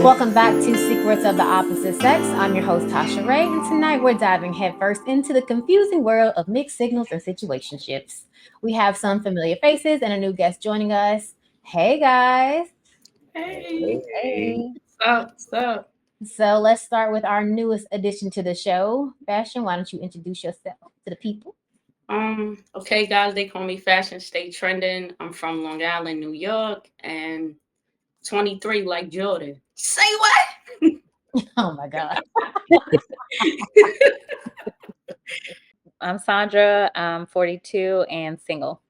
Welcome back to Secrets of the Opposite Sex. I'm your host, Tasha Ray, and tonight we're diving headfirst into the confusing world of mixed signals and situationships. We have some familiar faces and a new guest joining us. Hey, guys. Hey, Hey, what's up? So let's start with our newest addition to the show. Bastion, why don't you introduce yourself to the people? Okay, guys, they call me Fashion Stay Trending. I'm from Long Island, New York, and 23 like Jordan. Say what? Oh my God. I'm Sandra. I'm 42 and single.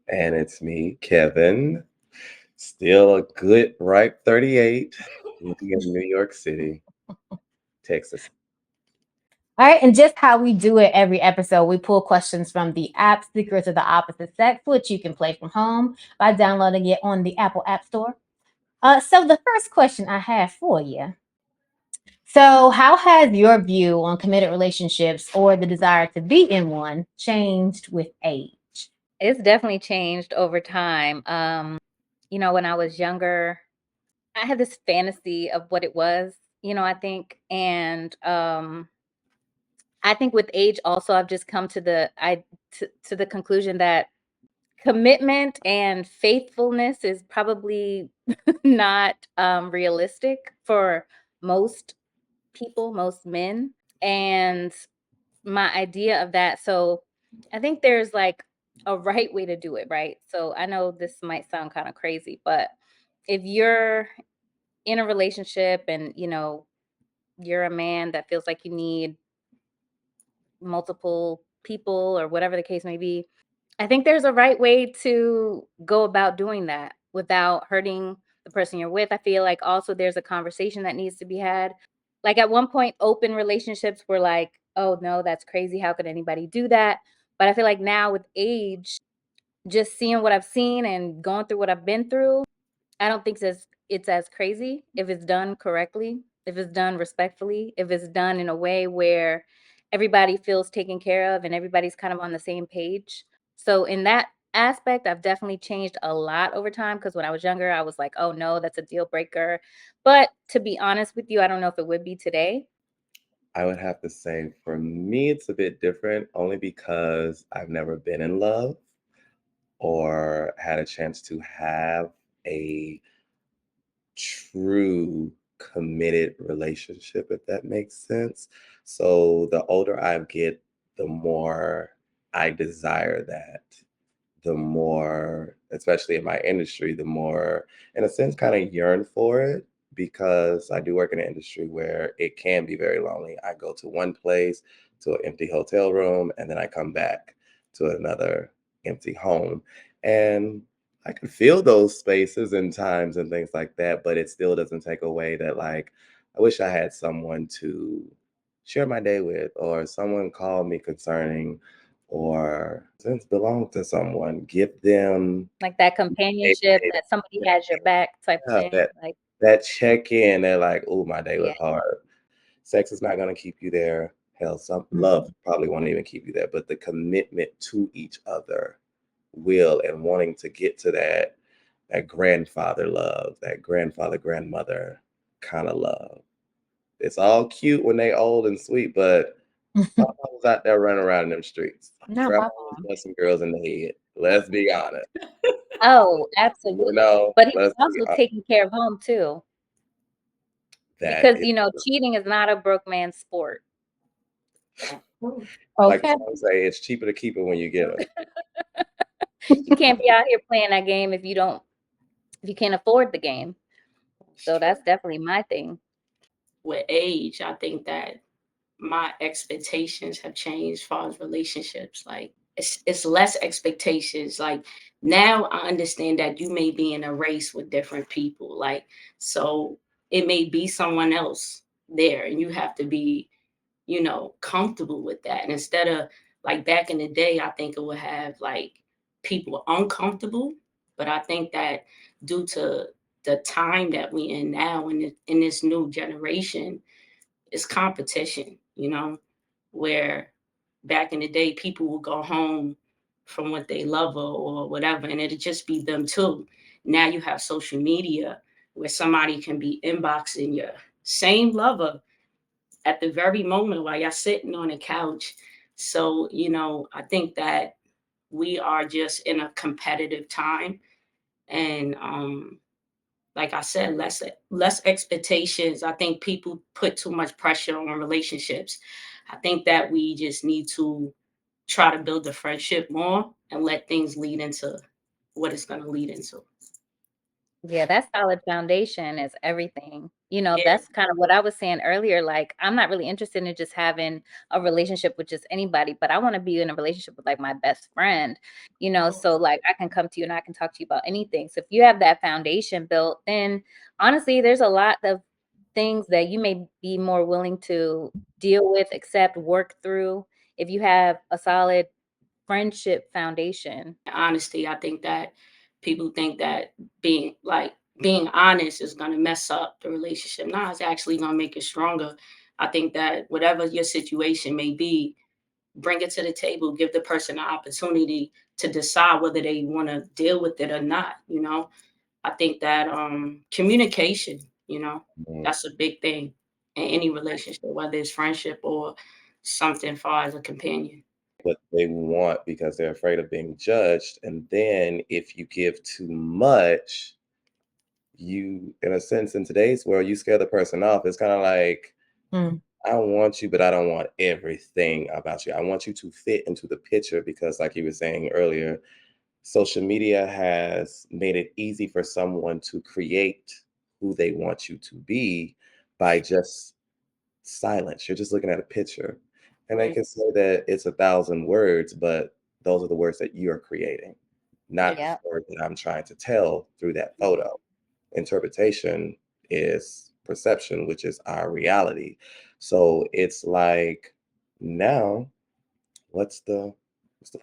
And it's me, Kevin. Still a good ripe 38, living in New York City, Texas. All right, and just how we do it every episode, we pull questions from the app Secrets of the Opposite Sex, which you can play from home by downloading it on the Apple App Store. So the first question I have for you. So, how has your view on committed relationships or the desire to be in one changed with age? It's definitely changed over time. When I was younger, I had this fantasy of what it was, I think. And I think with age also I've just come to the conclusion that commitment and faithfulness is probably not realistic for most people, most men. And my idea of that, so I think there's like a right way to do it, right? So I know this might sound kind of crazy, but if you're in a relationship and you're a man that feels like you need multiple people or whatever the case may be, I think there's a right way to go about doing that without hurting the person you're with. I feel like also there's a conversation that needs to be had. Like at one point, open relationships were like, oh no, that's crazy. How could anybody do that? But I feel like now with age, just seeing what I've seen and going through what I've been through, I don't think it's as crazy if it's done correctly, if it's done respectfully, if it's done in a way where everybody feels taken care of and everybody's kind of on the same page. So in that aspect, I've definitely changed a lot over time because when I was younger, I was like, oh no, that's a deal breaker. But to be honest with you, I don't know if it would be today. I would have to say for me, it's a bit different only because I've never been in love or had a chance to have a true committed relationship, if that makes sense. So the older I get, the more I desire that. The more, especially in my industry, the more, in a sense, kind of yearn for it because I do work in an industry where it can be very lonely. I go to one place, to an empty hotel room, and then I come back to another empty home. And I can feel those spaces and times and things like that, but it still doesn't take away that, like, I wish I had someone to share my day with or someone call me concerning or since belong to someone, give them Like that a, companionship, that somebody has your back type yeah, thing. Like, that check in. They're like, "Oh, my day yeah. was hard." Sex is not going to keep you there. Hell, some love Mhm. probably won't even keep you there, but the commitment to each other will, and wanting to get to that grandfather love, that grandfather grandmother kind of love. It's all cute when they old and sweet, but Papa's out there running around in them streets. Not my Grandma's mom. busting girls in the head. Let's be honest. Oh, You absolutely. know, But he was let's be also honest. taking care of home too. That Because, is cheating is not a broke man's sport. like the Okay. song say, it's cheaper to keep it when you get them. You can't be out here playing that game if you can't afford the game. It's So true. that's definitely my thing. With age, I think that my expectations have changed as far as relationships. Like it's less expectations. Like now I understand that you may be in a race with different people. Like so it may be someone else there and you have to be, comfortable with that. And instead of like back in the day, I think it would have like people uncomfortable. But I think that due to the time that we in now in this new generation, it's competition, where back in the day people would go home from what they love or whatever, and it'd just be them too. Now you have social media where somebody can be inboxing your same lover at the very moment while y'all sitting on a couch. So, I think that we are just in a competitive time. And like I said, less expectations. I think people put too much pressure on relationships. I think that we just need to try to build the friendship more and let things lead into what it's going to lead into. Yeah, that solid foundation is everything. Yeah. That's kind of what I was saying earlier. Like, I'm not really interested in just having a relationship with just anybody, but I want to be in a relationship with like my best friend, so like I can come to you and I can talk to you about anything. So if you have that foundation built, then honestly, there's a lot of things that you may be more willing to deal with, accept, work through if you have a solid friendship foundation. Honesty, I think that people think that being honest is going to mess up the relationship. No, it's actually going to make it stronger. I think that whatever your situation may be, bring it to the table, give the person an opportunity to decide whether they want to deal with it or not. I think that communication, Mhm. that's a big thing in any relationship, whether it's friendship or something far as a companion. What they want because they're afraid of being judged. And then if you give too much, you, in a sense, in today's world, you scare the person off. It's kind of like, Mm. I want you, but I don't want everything about you. I want you to fit into the picture because, like you were saying earlier, social media has made it easy for someone to create who they want you to be by just silence. You're just looking at a picture. And they Right. can say that it's 1,000 words, but those are the words that you're creating, not the Yeah. story that I'm trying to tell through that photo. Interpretation is perception, which is our reality. So it's like, now what's the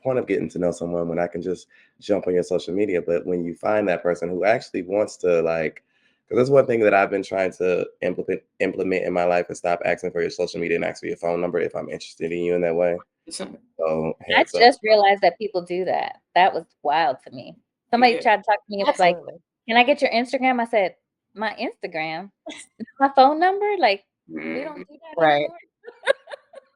point of getting to know someone when I can just jump on your social media? But when you find that person who actually wants to, like, because that's one thing that I've been trying to implement in my life, is stop asking for your social media and ask for your phone number if I'm interested in you in that way. So I hands up. just realized that people do that. That was wild to me. Somebody Yeah. tried to talk to me, it was like, Absolutely. "Can I get your Instagram?" I said, "My Instagram? My phone number?" Like, we don't Mhm. do that Right. anymore.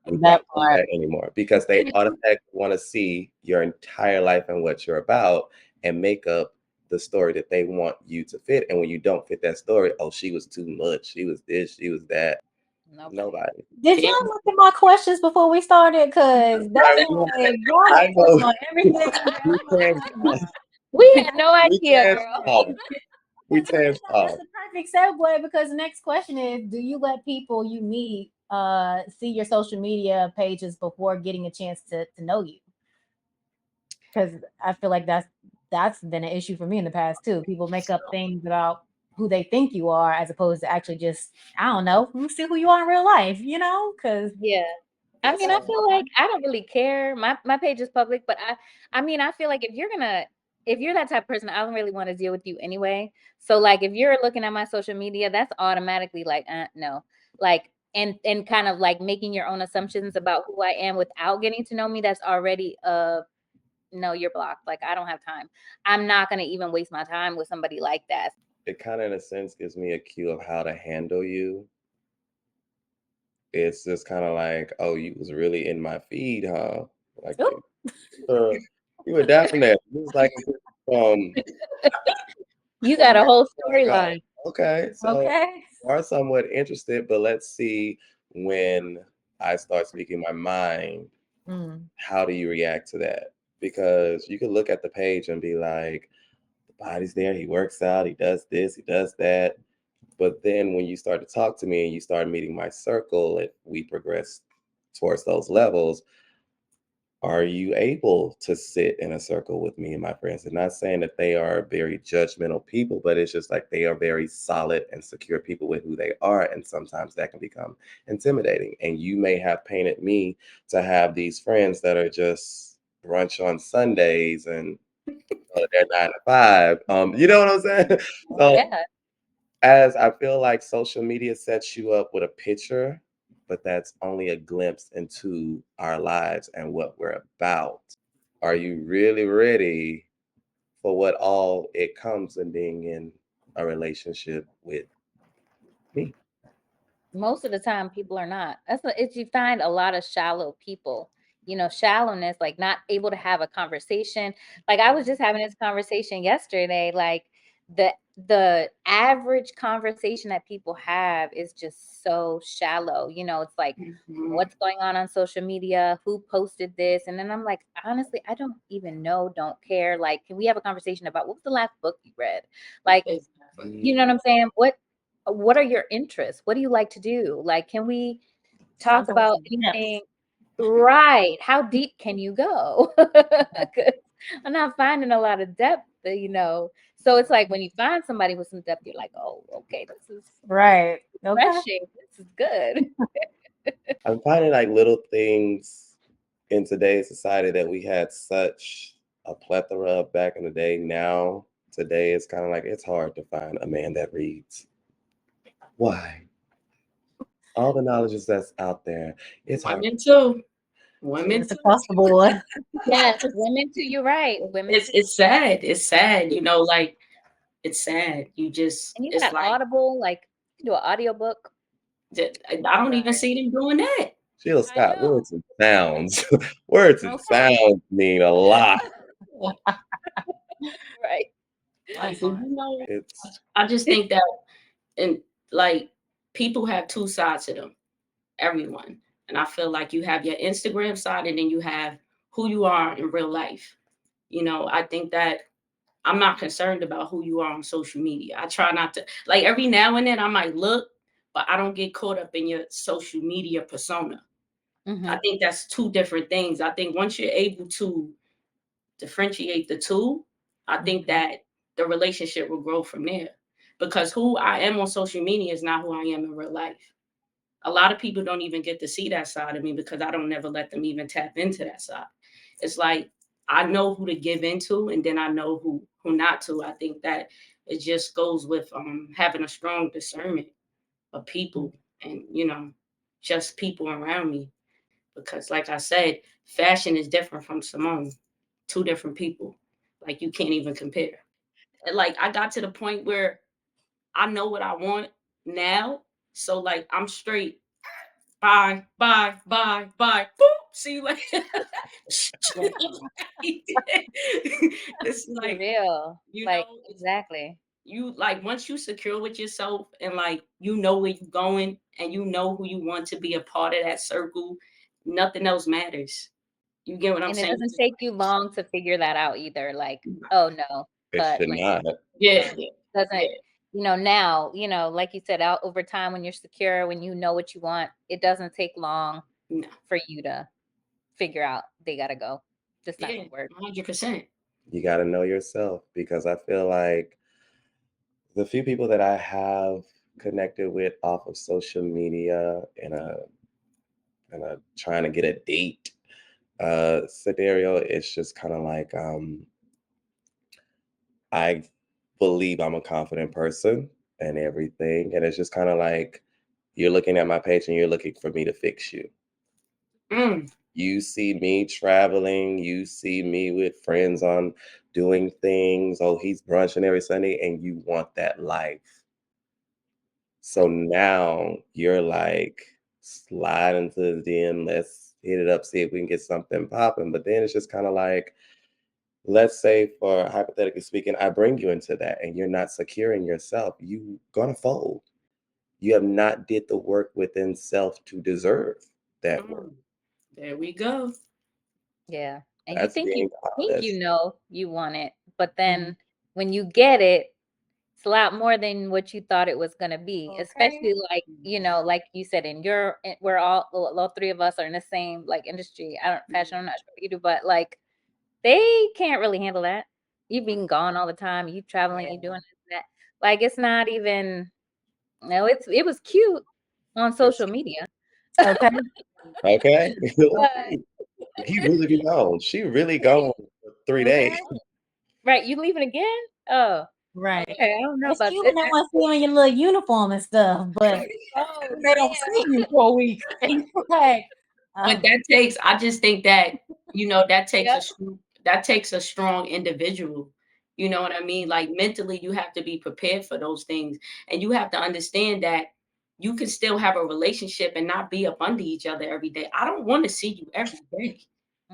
We That don't do part. that anymore because they automatically want to see your entire life and what you're about and make up the story that they want you to fit. And when you don't fit that story, oh, she was too much. She was this, she was that. Nobody. Nobody. Did Yeah. y'all look at my questions before we started? Cause that's Right. like y'all I touched know on everything that we I'm can't asking. stop. We had no We idea, can't girl. stop. We That's can't that's stop. the perfect segue because the next question is: do you let people you meet see your social media pages before getting a chance to know you? Because I feel like that's been an issue for me in the past too. People make up things about who they think you are as opposed to actually just I don't know, who see who you are in real life, you know? Because Yeah. I it's mean, I feel like I don't really care. My page is public, but I mean, I feel like if you're that type of person, I don't really want to deal with you anyway. So like if you're looking at my social media, that's automatically like no. Like and kind of like making your own assumptions about who I am without getting to know me, that's already no, you're blocked. Like I don't have time. I'm not going to even waste my time with somebody like that. It kind of, in a sense, gives me a cue of how to handle you. It's just kind of like, oh, you was really in my feed, huh? Like Oop, you were down there. It was like, You from got a whole Mexico. storyline. Okay, so okay. you are somewhat interested, but let's see, when I start speaking my mind, Mm. how do you react to that? Because you could look at the page and be like, the body's there, he works out, he does this, he does that. But then when you start to talk to me and you start meeting my circle and we progress towards those levels, are you able to sit in a circle with me and my friends? And not saying that they are very judgmental people, but it's just like they are very solid and secure people with who they are. And sometimes that can become intimidating. And you may have painted me to have these friends that are just brunch on Sundays and they're 9 to 5. You know what I'm saying? So Yeah. as I feel like social media sets you up with a picture, but that's only a glimpse into our lives and what we're about. Are you really ready for what all it comes in being in a relationship with me. Most of the time people are not. It's you find a lot of shallow people, shallowness, like not able to have a conversation. Like I was just having this conversation yesterday, like the average conversation that people have is just so shallow. It's like what's going on social media, who posted this, and then I'm like, honestly, I don't even know, don't care. Like, can we have a conversation about what was the last book you read? Like, Exactly. you know what I'm saying? What are your interests? What do you like to do? Like, can we talk Something with about some depth. anything? Right. How deep can you go? 'Cause I'm not finding a lot of depth, So it's like when you find somebody with some depth, you're like, oh, okay, this is Right. Okay. refreshing. This is good. I'm finding like little things in today's society that we had such a plethora of back in the day. Now, today, it's kind of like it's hard to find a man that reads. Why? All the knowledge that's out there. It's hard. Women too. Women It's too. across the board. Yes, women too. You're right. Women too. It's sad. It's sad. Like it's sad. And you It's got like Audible, like you can do an audiobook. I don't even see them doing that. Sheila I Scott, know. words and sounds. Words and Okay. sounds mean a lot. Right. So, It's I just think that, and like people have two sides to them. Everyone, and I feel like you have your Instagram side, and then you have who you are in real life. I think that I'm not concerned about who you are on social media. I try not to, like, every now and then I might look, but I don't get caught up in your social media persona. I Mhm. think that's two different things. I think once you're able to differentiate the two, I think that the relationship will grow from there. Because who I am on social media is not who I am in real life. A lot of people don't even get to see that side of me because I don't never let them even tap into that side. It's like I know who to give into, and then I know who not to. I think that it just goes with having a strong discernment of people, and just people around me. Because like I said, fashion is different from Simone. Two different people. Like you can't even compare. And like I got to the point where I know what I want now. So like I'm straight. Bye, bye, bye, bye. Boop. See you later. It's For like, real. Like, it's exactly. you like once you secure with yourself and like you know where you're going and you know who you want to be a part of that circle, nothing else matters. You get what I'm And it saying? doesn't take you long to figure that out either. Like, oh no, it but should like not. Yeah, doesn't, yeah. now, like you said, out over time when you're secure, when you know what you want, it doesn't take long No, for you to figure out they gotta go. Just not yeah, gonna work. 100%. You got to know yourself because I feel like the few people that I have connected with off of social media in a trying to get a date scenario, it's just kind of like I believe I'm a confident person and everything, and it's just kind of like you're looking at my page and you're looking for me to fix you. Mm, You see me traveling, you see me with friends on doing things. Oh, he's brunching every Sunday, and you want that life. So now you're like, slide into the DM, let's hit it up, see if we can get something popping. But then it's just kind of like, let's say for hypothetically speaking, I bring you into that and you're not securing yourself, you gonna fold. You have not did the work within self to deserve that work. mm. There we go. Yeah. And you That's think being honest. you want it, but then when you get it, it's a lot more than what you thought it was gonna be, Okay. especially like, like you said, we're all three of us are in the same like industry. I don't fashion, I'm not sure what you do, but like they can't really handle that. You've been gone all the time, you traveling, you doing this and that. Like it's not even no, it was cute on social It's media. Okay. okay. But He really be gone. She really gone for 3 days. Okay. right, you leaving again? Oh, Right. okay, I don't know It's about cute this. when they want to see you in your little uniform and stuff, but Oh, they don't see you for a week. And you're like, But oh, I just think that that takes yep. a strong individual. You know what I mean? Like mentally, you have to be prepared for those things. And you have to understand that you can still have a relationship and not be up under each other every day. I don't want to see you every day.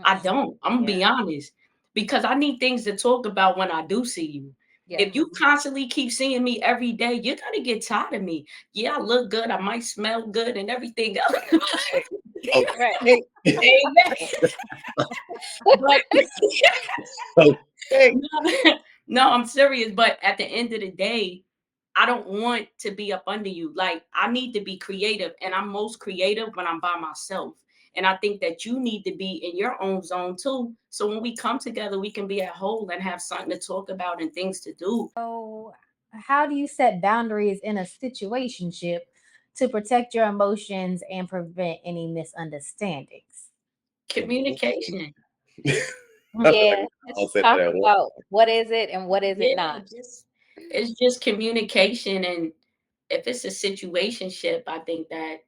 I Mm-mm. don't. I'm gonna be Yeah. honest. Because I need things to talk about when I do see you. Yeah. If you constantly keep seeing me every day, you're gonna get tired of me. Yeah, I look good, I might smell good and everything else. Right. Okay. Amen. But Okay. no, no, I'm serious. But at the end of the day, I don't want to be up under you. Like I need to be creative, and I'm most creative when I'm by myself. And I think that you need to be in your own zone too. So when we come together, we can be at whole and have something to talk about and things to do. So, how do you set boundaries in a situationship to protect your emotions and prevent any misunderstandings? Communicate. Communication. I feel like Yeah. we all Just said talk that at once. about what is it and what is it Yeah, not. just it's just communication. And if it's a situationship, I think that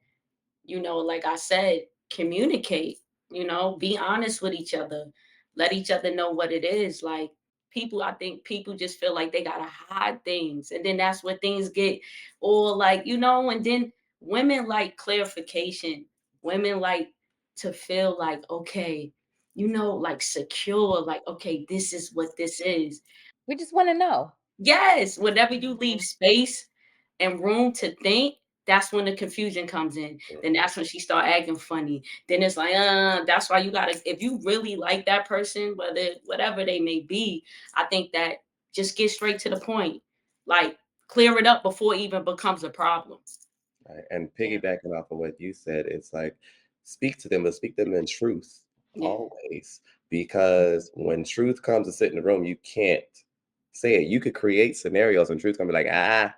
like I said, communicate, be honest with each other, let each other know what it is. Like I think people just feel like they gotta hide things. And then that's where things get all like, and then women like clarification. Women like to feel like, okay, like secure, like, okay, this is what this is. We just want to know. Yes, whenever you leave Mhm. space and room to think, that's when the confusion comes in. Then that's when she start acting funny. Then it's like, that's why you gotta, if you really like that person, whatever they may be, I think that just get straight to the point. Like clear it up before it even becomes a problem. Right. And Yeah. piggybacking off of what you said, it's like speak to them, but speak to them in truth Yeah. always. Because when truth comes to sit in the room, you can't say it. You could create scenarios and truth gonna be like,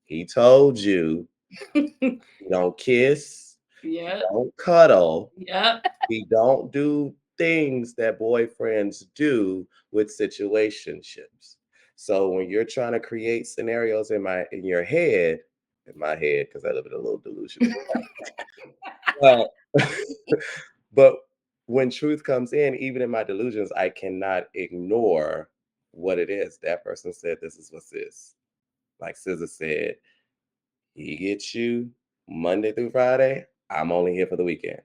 he told you, we don't kiss, we Yeah. don't cuddle, Yeah. we don't do things that boyfriends do with situationships. So when you're trying to create scenarios in your head, in my head, because I live in a little delusional. But but when truth comes in, even in my delusions, I cannot ignore what it is. That person said this is what this. Like SZA said, he gets you Monday through Friday. I'm only here for the weekend.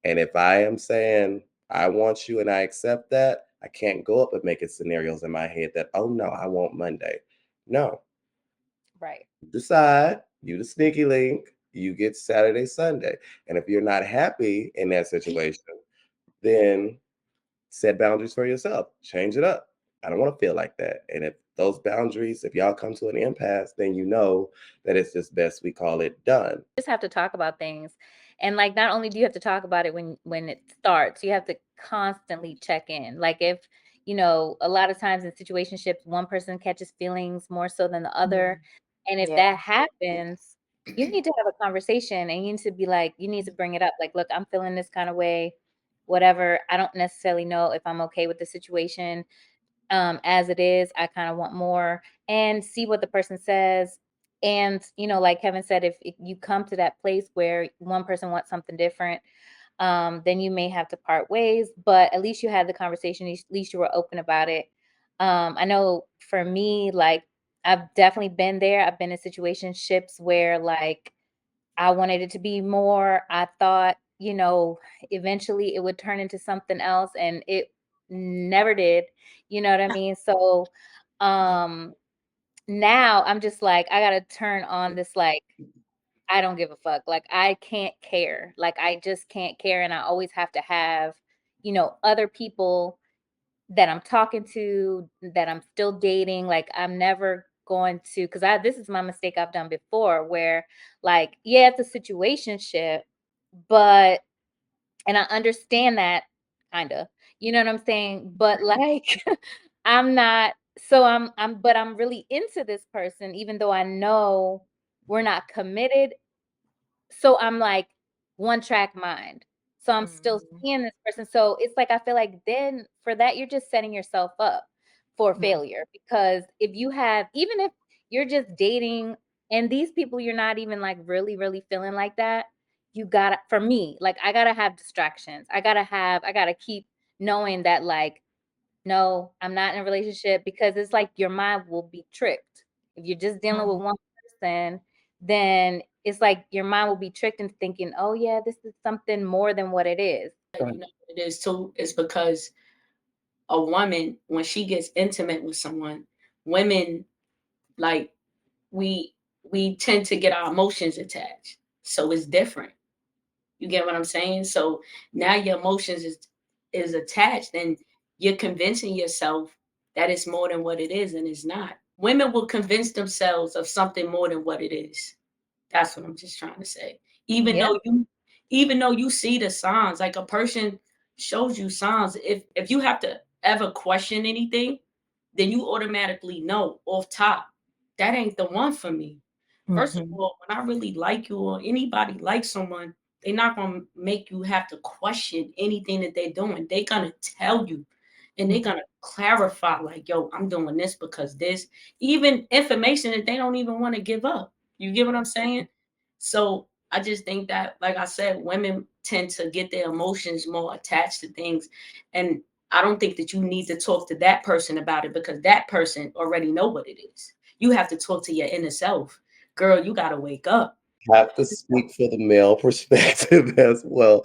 And if I am saying I want you and I accept that, I can't go up and make it scenarios in my head that, oh no, I want Monday. No, Right. decide, you the sneaky link, you get Saturday, Sunday. And if you're not happy in that situation, then set boundaries for yourself. Change it up. I don't want to feel like that. And if those boundaries, if y'all come to an impasse, then you know that it's just best we call it done. Just have to talk about things. And like not only do you have to talk about it when it starts, you have to constantly check in. Like if, a lot of times in situationships, one person catches feelings more so than the other. Mhm. And if Yeah. that happens, you need to have a conversation and you need to be like, you need to bring it up. Like, look, I'm feeling this kind of way, whatever. I don't necessarily know if I'm okay with the situation as it is. I kind of want more and see what the person says. And, like Kevin said, if you come to that place where one person wants something different, then you may have to part ways, but at least you had the conversation. At least you were open about it. I know for me, like, I've definitely been there. I've been in situationships where, like, I wanted it to be more. I thought, eventually it would turn into something else and it never did. You know what I mean? So um now I'm just like I got to turn on this like I don't give a fuck. Like I can't care. Like I just can't care and I always have to have, other people that I'm talking to, that I'm still dating, like, I'm never going to, because this is my mistake I've done before where, like, yeah, it's a situationship, but and I understand that kinda, you know what I'm saying? But, like, I'm not so but I'm really into this person even though I know we're not committed, so I'm like one track mind. So I'm still Mhm. seeing this person. So it's like I feel like then for that you're just setting yourself up for Mhm. failure because if you have even if you're just dating and these people you're not even like really really feeling like that, you got to for me, like I got to have distractions. I got to keep knowing that like no, I'm not in a relationship, because it's like your mind will be tricked. If you're just dealing with one person, then it's like your mind will be tricked into thinking, oh yeah, this is something more than what it is. You know what it is too? Is because a woman, when she gets intimate with someone, women, like, we we tend to get our emotions attached. So it's different. You get what I'm saying? So now your emotions is attached, and you're convincing yourself that it's more than what it is, and it's not. Women will convince themselves of something more than what it is. That's what I'm just trying to say. Even Yeah. though you even though you see the signs, like a person shows you signs, if you have to ever question anything, then you automatically know off top that ain't the one for me. First of Mhm. all, when I really like you or anybody likes someone, they're not gonna make you have to question anything that they're doing. They're gonna tell you, and they're gonna clarify, like, yo, I'm doing this because this, even information that they don't even want to give up. You get what I'm saying? So I just think that, like I said, women tend to get their emotions more attached to things. And I don't think that you need to talk to that person about it, because that person already know what it is. You have to talk to your inner self. Girl, you gotta wake up. Have to speak for the male perspective as well.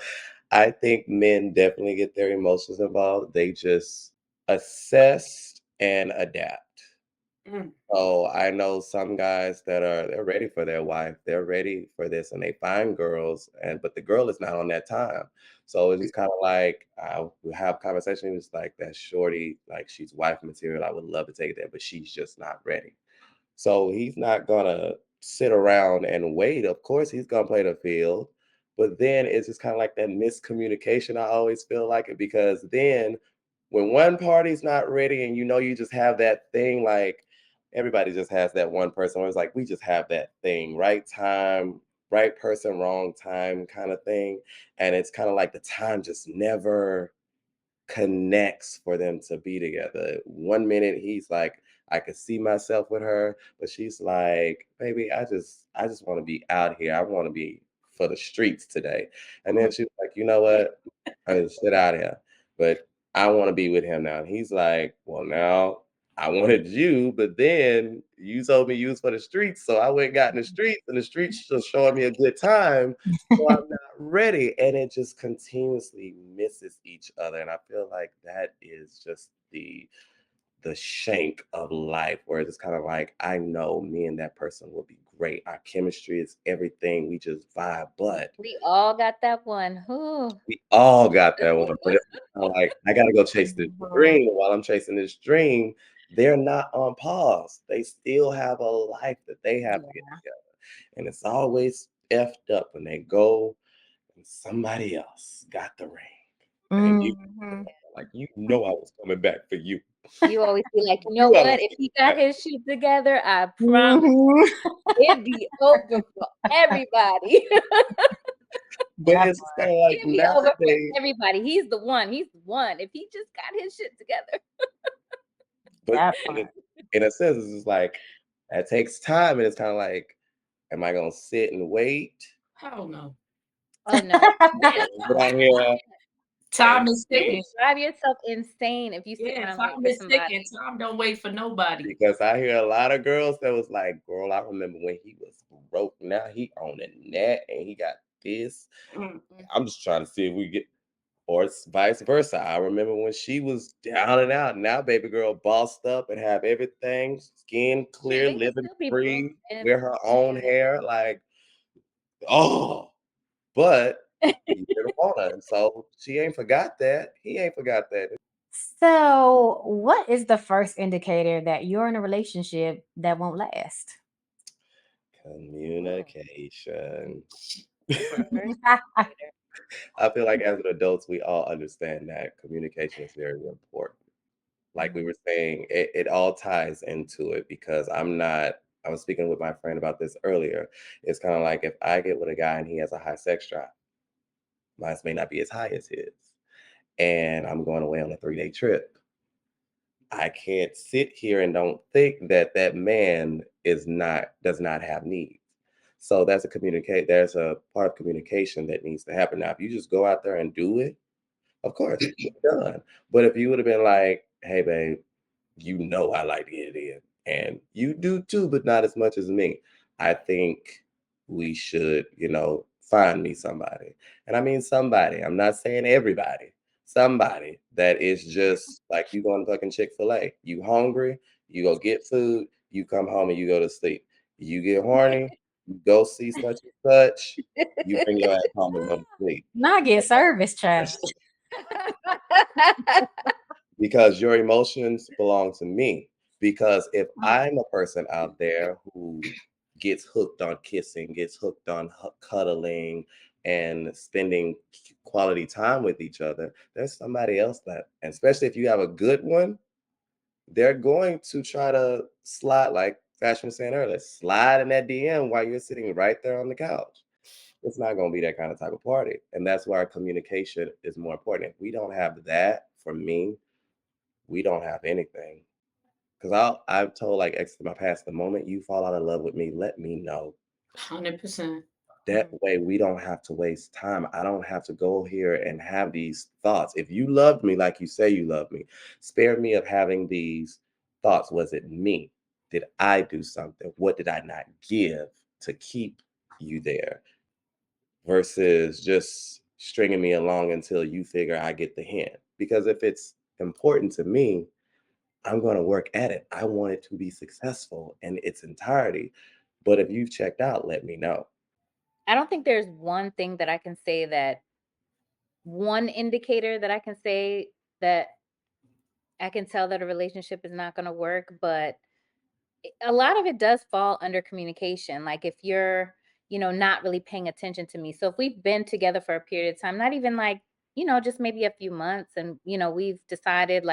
I think men definitely get their emotions involved. They just assess and adapt. Mm. So I know some guys that they're ready for their wife. They're ready for this and they find girls but the girl is not on that time. So it's just kind of like we have conversation. It's like that shorty, like she's wife material. I would love to take that, but she's just not ready. So he's not gonna sit around and wait. Of course, he's gonna play the field, but then it's just kind of like that miscommunication. I always feel like it because then when one party's not ready and you know you just have that thing, like everybody just has that one person where it's like we just have that thing, right time, right person, wrong time kind of thing. And it's kind of like the time just never connects for them to be together. One minute he's like, I could see myself with her, but she's like, baby, I just want to be out here. I want to be for the streets today. And then she was like, you know what? I just sit out here. But I want to be with him now. And he's like, well, now I wanted you, but then you told me you was for the streets. So I went and got in the streets, and the streets just showing me a good time. So I'm not ready. And it just continuously misses each other. And I feel like that is just the shank of life, where it's kind of like, I know me and that person will be great. Our chemistry is everything. We just vibe, but We all got that one. Ooh. we all got that one. But it's kinda like, I gotta go chase this dream. While I'm chasing this dream, they're not on pause. They still have a life that they have to get Yeah. together. And it's always effed up when they go and somebody else got the ring. And you Mhm. like, you know I was coming back for you. You always be like, you know You I was what? If he coming got back. his shit together, I promise Mhm. it'd be open for everybody. But That it's just kinda like It'd be over for nowadays, everybody. He's the one. He's the one. If he just got his shit together. but that in part. a sense, it's just like that takes time, and it's kinda like, am I gonna sit and wait? Hell no. Oh no. Yeah, Get out here time and is You ticking. will drive yourself insane if you sit Yeah, around waiting time for is ticking. somebody. Time don't wait for nobody. because I hear a lot of girls that was like, "Girl, I remember when he was broke. Now he on the net and he got this. Mm. Mm. I'm just trying to see if we get." Or it's vice versa. I remember when she was down and out. Now, baby girl, bossed up and have everything, skin Yeah, clear, they can living still be broke free, and wear her own hair. Like, oh, but he didn't want her. And so she ain't forgot that. He ain't forgot that. So, what is the first indicator that you're in a relationship that won't last? oh, Communication. the first indicator. I feel like as adults, we all understand that communication is very important. Like we Mhm. were saying, it all ties into it because I was speaking with my friend about this earlier. It's kind of like if I get with a guy and he has a high sex drive, mine may not be as high as his, and I'm going away on a 3-day trip. I can't sit here and don't think that that man does not have needs. So there's a part of communication that needs to happen. Now, if you just go out there and do it, of course, it's done. But if you would have been like, hey, babe, you know I like to get it in. And you do too, but not as much as me. I think we should, find me somebody. And I mean somebody. I'm not saying everybody. Somebody that is just like you going to fucking Chick-fil-A. You hungry, you go get food, you come home and you go to sleep. You get horny, you go see such and such, you bring your ass home and go to sleep. Not get service charge. Because your emotions belong to me. Because if I'm a person out there who gets hooked on kissing, gets hooked on cuddling, and spending quality time with each other, there's somebody else that, and especially if you have a good one, they're going to try to slide, like Fashion was saying earlier, slide in that DM while you're sitting right there on the couch. It's not going to be that kind of type of party. And that's why our communication is more important. If we don't have that, for me, we don't have anything. Because I've told like ex in my past, the moment you fall out of love with me, let me know. 100%. That way we don't have to waste time. I don't have to go here and have these thoughts. If you loved me like you say you love me, spare me of having these thoughts. Was it me? Did I do something? What did I not give to keep you there? Versus just stringing me along until you figure I get the hint. Because if it's important to me, I'm going to work at it. I want it to be successful in its entirety. But if you've checked out, let me know. I don't think there's one thing that I can say that one indicator that I can say that I can tell that a relationship is not going to work, but a lot of it does fall under communication. Like if you're, not really paying attention to me. So if we've been together for a period of time, not even like, just maybe a few months, and we decided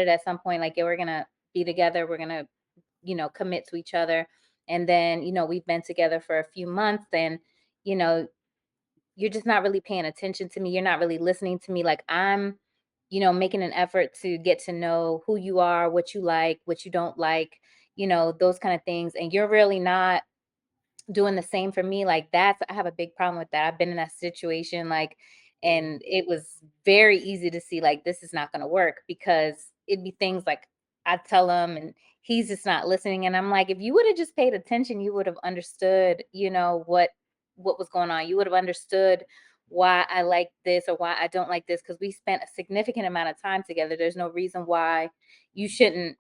at some point like, yeah, we're going to be together, we're going to, commit to each other. And then, we've been together for a few months, and, you know, you're just not really paying attention to me. You're not really listening to me. Like I'm, making an effort to get to know who you are, what you like, what you don't like, those kind of things. And you're really not doing the same for me. Like I have a big problem with that. I've been in that situation, like, and it was very easy to see like this is not going to work, because it'd be things like I tell him and he's just not listening. And I'm like, if you would have just paid attention, you would have understood, what was going on. You would have understood why I like this or why I don't like this, because we spent a significant amount of time together. There's no reason why you shouldn't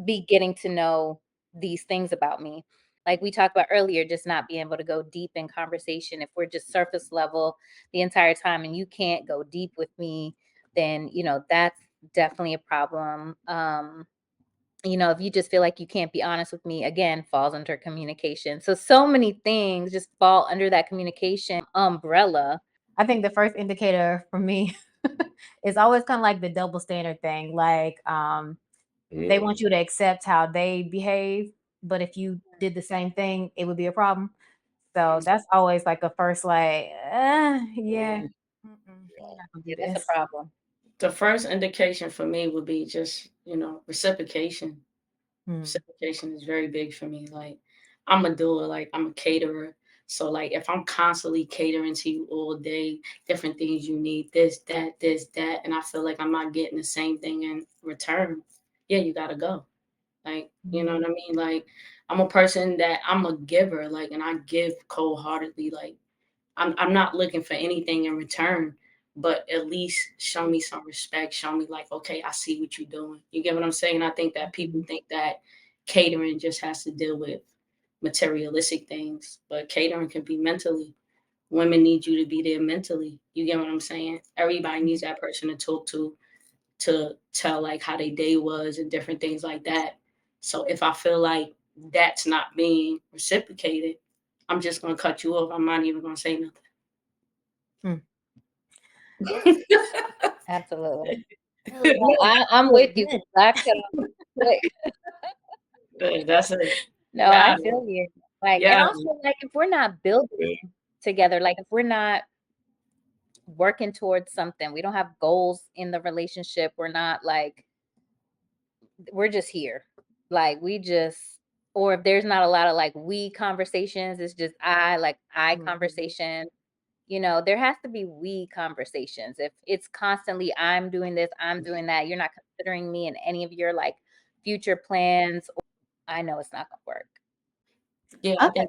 be getting to know these things about me. Like we talked about earlier, just not being able to go deep in conversation. If we're just surface level the entire time and you can't go deep with me, then, that's definitely a problem. If you just feel like you can't be honest with me, again, falls under communication. So many things just fall under that communication umbrella. I think the first indicator for me is always kind of like the double standard thing. Like, they want you to accept how they behave, but if you did the same thing, it would be a problem. So that's always like a first, like, yeah, we're not gonna do Yeah, that's a this. problem. The first indication for me would be just, reciprocation. Hmm. Reciprocation is very big for me. Like I'm a doer, like I'm a caterer. So like if I'm constantly catering to you all day, different things you need, this, that, and I feel like I'm not getting the same thing in return, yeah, you gotta go. Like, you know what I mean? Like I'm a person that I'm a giver, like, and I give cold heartedly. Like I'm not looking for anything in return, but at least show me some respect. Show me like, okay, I see what you're doing. You get what I'm saying? I think that people think that catering just has to deal with materialistic things, but catering can be mentally. Women need you to be there mentally. You get what I'm saying? Everybody needs that person to talk to tell like how their day was and different things like that. So if I feel like that's not being reciprocated, I'm just gonna cut you off. I'm not even gonna say Hmm. nothing. Absolutely. No, I'm with you. I cut off quick. That's it. No, I Yeah, feel you. Like, and yeah. also like if we're not building together, like if we're not working towards something, we don't have goals in the relationship, we're not like, we're just here. Like we just, or if there's not a lot of like we conversations, it's just I Mhm. conversation. there has to be we conversations. If it's constantly, I'm doing this, I'm doing that, you're not considering me in any of your like future plans, I know it's not gonna work. Yeah, I Okay.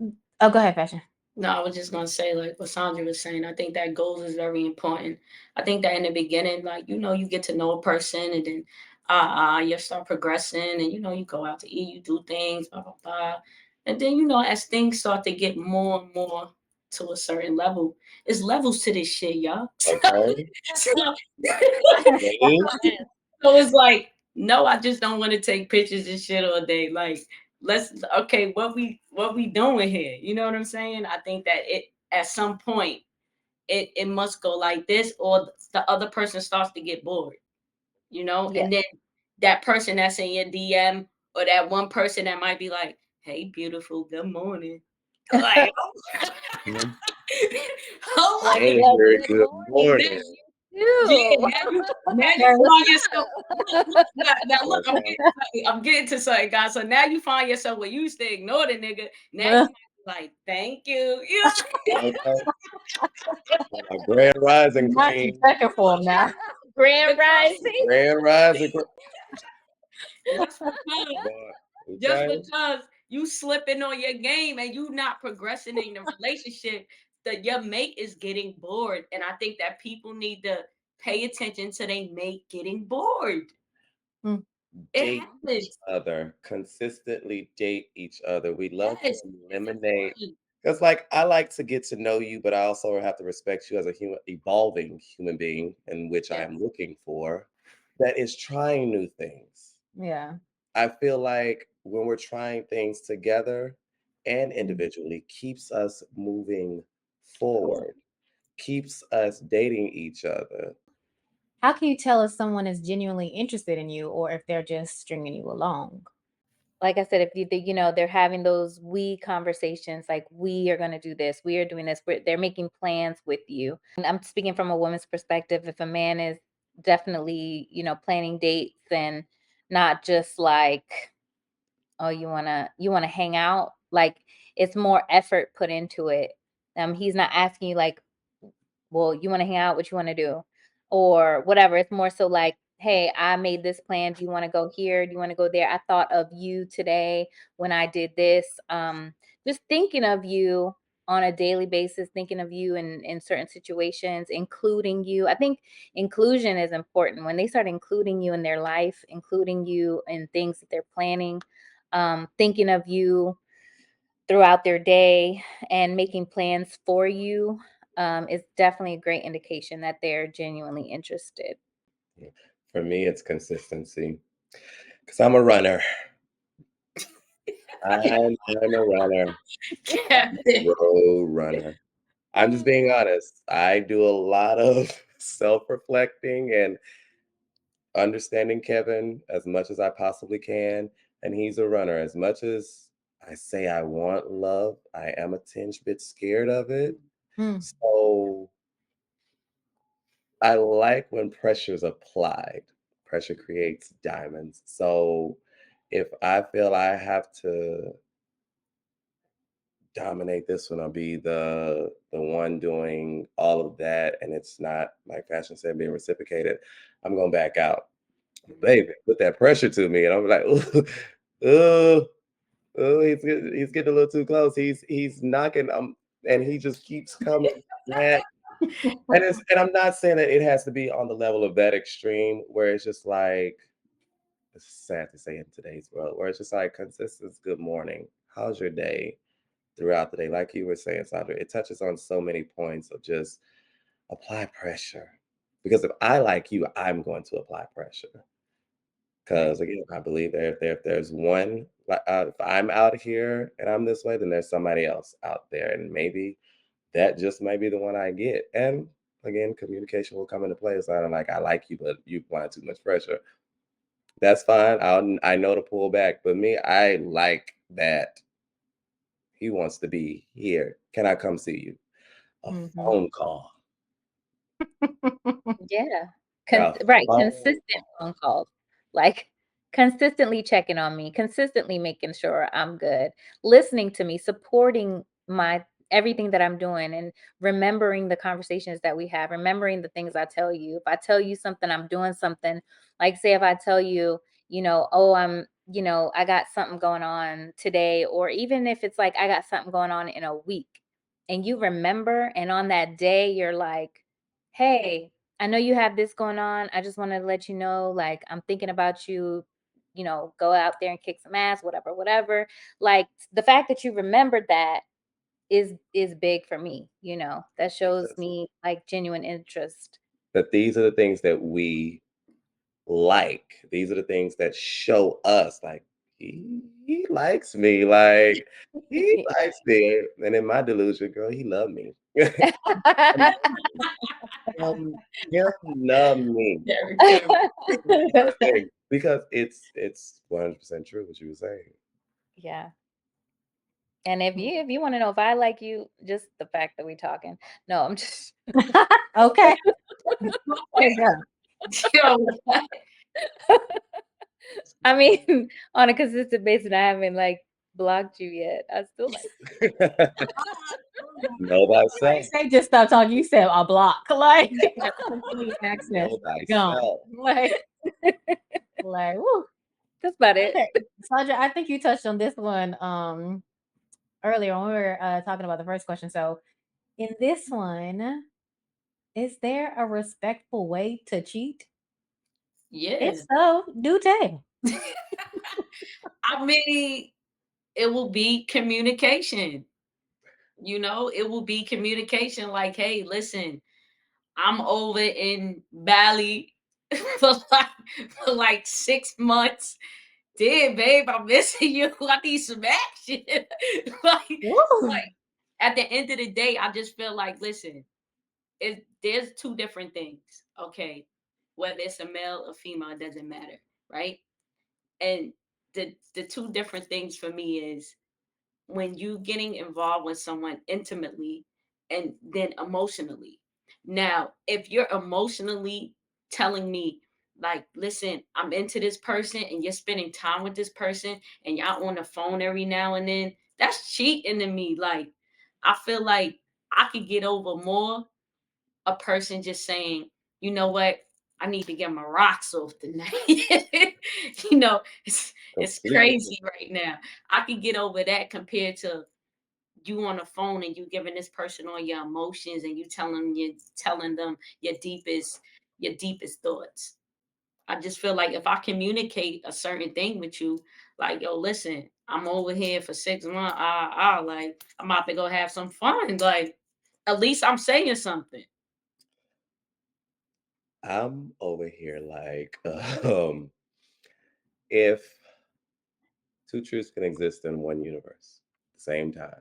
think Oh, go ahead, Fashion. no, I was just gonna say, like what Sandra was saying, I think that goals is very important. I think that in the beginning, like, you get to know a person and then you start progressing and you go out to eat, you do things, blah blah blah. And then, as things start to get more and more to a certain level, it's levels to this shit, y'all. Okay. So, Me? so it's like, no, I just don't want to take pictures and shit all day. Like, let's okay, what we doing here? You know what I'm saying? I think that it at some point it must go like this, or the other person starts to get bored, Yes. and then that person that's in your DM, or that one person that might be like, "Hey, beautiful, good morning." Like, Mhm. oh my Like, Hey, well, God. here, good good morning Now, to morning. you yeah, too. now you Yes. find yourself. Now look, Okay. I'm getting to something, guys. So now you find yourself where you used to ignore the nigga. Now you might be like, thank you. Okay. My grand rising Not you queen. checking for him now. Grand because rising. Grand rising queen. just because Boy, just okay. because you slipping on your game and you not progressing in the relationship, that your mate is getting bored. And I think that people need to pay attention to their mate getting bored. Mm. It Date each happens. other. Consistently date each other. We love to Yes, it's eliminate. important. Because, like, I like to get to know you, but I also have to respect you as a human, evolving human being, in which I Yeah. am looking for, that is trying new things. Yeah. I feel like when we're trying things together and Mm. individually, keeps us moving forward, keeps us dating each other. How can you tell if someone is genuinely interested in you or if they're just stringing you along? Like I said, if they're having those we conversations, like we are going to do this, we are doing this, they're making plans with you. And I'm speaking from a woman's perspective. If a man is definitely, planning dates and not just like, oh, you wanna hang out, like it's more effort put into it. He's not asking you like, well, you want to hang out, what you want to do, or whatever. It's more so like, hey, I made this plan, do you want to go here, do you want to go there, I thought of you today when I did this. Just thinking of you on a daily basis, thinking of you in certain situations, including you. I think inclusion is important. When they start including you in their life, including you in things that they're planning, thinking of you throughout their day and making plans for you, is definitely a great indication that they're genuinely interested. For me, it's consistency. Because I'm a runner. I'm a runner. Captain. Road runner. I'm just being honest. I do a lot of self-reflecting and understanding Kevin as much as I possibly can. And he's a runner. As much as I say I want love, I am a tinge bit scared of it. Mm. So I like when pressure is applied. Pressure creates diamonds. So if I feel I have to dominate this one, I'll be the one doing all of that, and it's not, like Fashion said, being reciprocated, I'm gonna back out. Baby, put that pressure to me, and I'm like, ooh, ooh, ooh, he's getting a little too close. He's knocking, and he just keeps coming back. And I'm not saying that it has to be on the level of that extreme where it's just like, it's sad to say in today's world, where it's just like consistent good morning. How's your day? Throughout the day. Like you were saying, Sandra, it touches on so many points of just apply pressure. Because if I like you, I'm going to apply pressure. Because again, I believe that if there's one, if I'm out here and I'm this way, then there's somebody else out there, and maybe that just might be the one I get. And again, communication will come into play. It's not like I like you, but you apply too much pressure. That's fine. I know to pull back. But me, I like that he wants to be here. Can I come see you? A Mhm. phone call. Yeah. A Right. phone Consistent call. phone calls. Like consistently checking on me, consistently making sure I'm good, listening to me, supporting my everything that I'm doing, and remembering the conversations that we have, remembering the things I tell you. If I tell you something, I'm doing something. Like, say if I tell you, oh, I got something going on today, or even if it's like I got something going on in a week, and you remember, and on that day you're like, hey, I know you have this going on. I just want to let you know, like, I'm thinking about you, go out there and kick some ass, whatever, whatever. Like, the fact that you remembered that is big for me. That shows Because me like genuine interest. that these are the things that we like. These are the things that show us like he likes me. Like he likes me. And in my delusion, girl, he loved me. He'll love me. Very good. Because it's 100% true what you were saying. Yeah. And if you want to know if I like you, just the fact that we talking. No, I'm just Okay. There you go. Yo, I mean, on a consistent basis, I haven't like blocked you yet. I still like Know I thyself. say just stop talking. You said a block. Like access Know gone. thyself. Like, like woo. that's about it. Okay. Sandra, I think you touched on this one earlier when we were talking about the first question. So in this one, is there a respectful way to cheat? If yeah. so, do tell. I mean, it will be communication. It will be communication like, hey, listen, I'm over in Bali for like 6 months. Damn, babe, I'm missing you. I need some action. like, Woo. like at the end of the day, I just feel like, listen, there's two different things. Okay. Whether it's a male or female, it doesn't matter, right? And the two different things for me is when you getting involved with someone intimately and then emotionally. Now, if you're emotionally telling me, like, listen, I'm into this person and you're spending time with this person and y'all on the phone every now and then, that's cheating to me. Like, I feel like I could get over more a person just saying, you know what, I need to get my rocks off tonight. It's Completely. crazy right now. I can get over that compared to you on the phone and you giving this person all your emotions and you telling them your deepest thoughts. I just feel like if I communicate a certain thing with you, like, yo, listen, I'm over here for 6 months. Like, I'm about to go have some fun. Like, at least I'm saying something. I'm over here like if two truths can exist in one universe at the same time.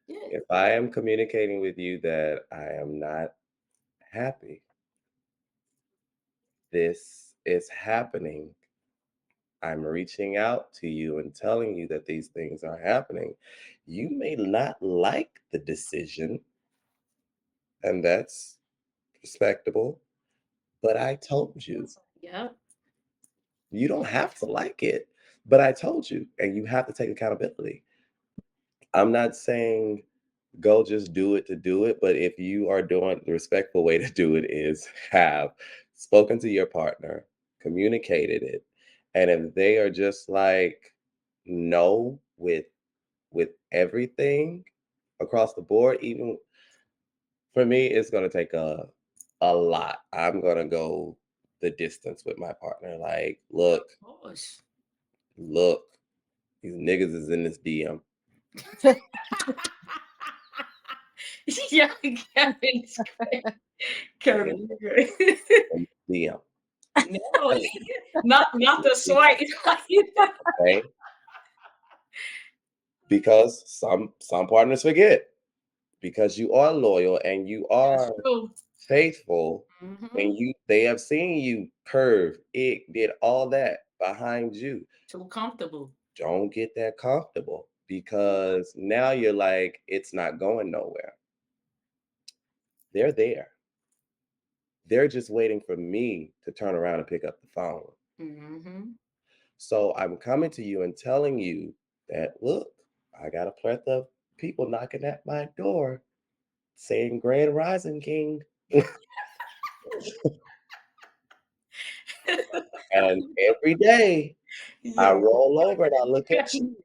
Yeah. If I am communicating with you that I am not happy, this is happening. I'm reaching out to you and telling you that these things are happening. You may not like the decision, and that's respectable, but I told you. Yeah. You don't have to like it, but I told you, and you have to take accountability. I'm not saying go just do it to do it, but if you are doing the respectful way to do it is have spoken to your partner, communicated it, and if they are just like no with everything across the board, even for me, it's gonna take a lot. I'm gonna go the distance with my partner. Like, Of look, course. look, these niggas is in this DM. Yeah, Kevin's great. Niggas Kevin, you're great. in this DM. No, not the swipe. Okay. Because some partners forget. Because you are loyal and you That's are true. faithful, Hmm. and they have seen you curve, it did all that behind you. Too comfortable. Don't get that comfortable because now you're like, it's not going nowhere. They're there. They're just waiting for me to turn around and pick up the phone. Hmm. So I'm coming to you and telling you that, look, I got a plethora of people knocking at my door saying Grand Rising King. And every day I Yo. roll over and I look at you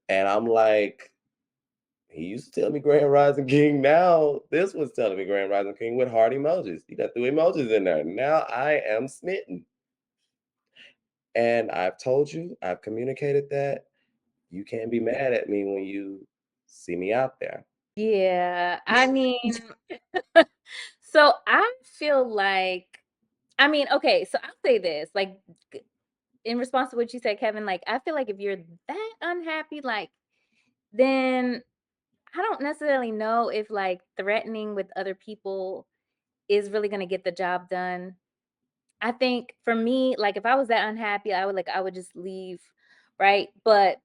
and I'm like, he used to tell me Grand Rising King. Now this was telling me Grand Rising King with heart emojis. He got 2 emojis in there. Now I am smitten. And I've told you, I've communicated that. You can't be mad at me when you see me out there. Yeah, I mean, so I feel like, I mean, okay, so I'll say this, like, in response to what you said, Kevin, like, I feel like if you're that unhappy, like, then I don't necessarily know if like threatening with other people is really going to get the job done. I think for me, like, if I was that unhappy, I would just leave, right? But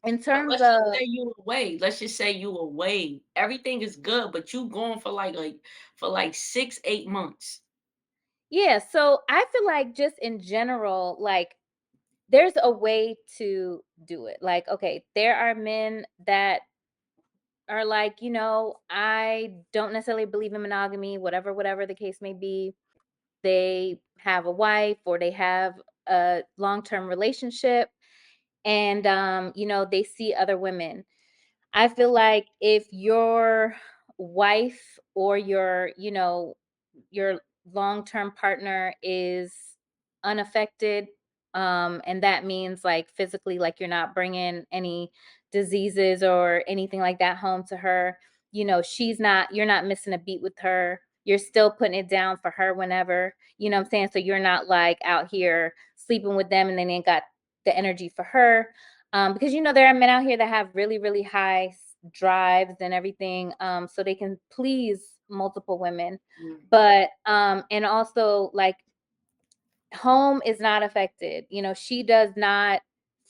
in But terms let's of, just say you away. Let's just say you away. Everything is good, but you going for like 6, 8 months. yeah, so I feel like just in general, like, there's a way to do it. Like, okay, there are men that are like, I don't necessarily believe in monogamy, whatever the case may be. They have a wife or they have a long-term relationship, and they see other women. I feel like if your wife or your long-term partner is unaffected, and that means like physically, like you're not bringing any diseases or anything like that home to her, you're not missing a beat with her. You're still putting it down for her whenever, what I'm saying? So you're not like out here sleeping with them and then ain't got the energy for her. Because there are men out here that have really, really high drives and everything, so they can please multiple women. Mm. But and also, like, home is not affected. She does not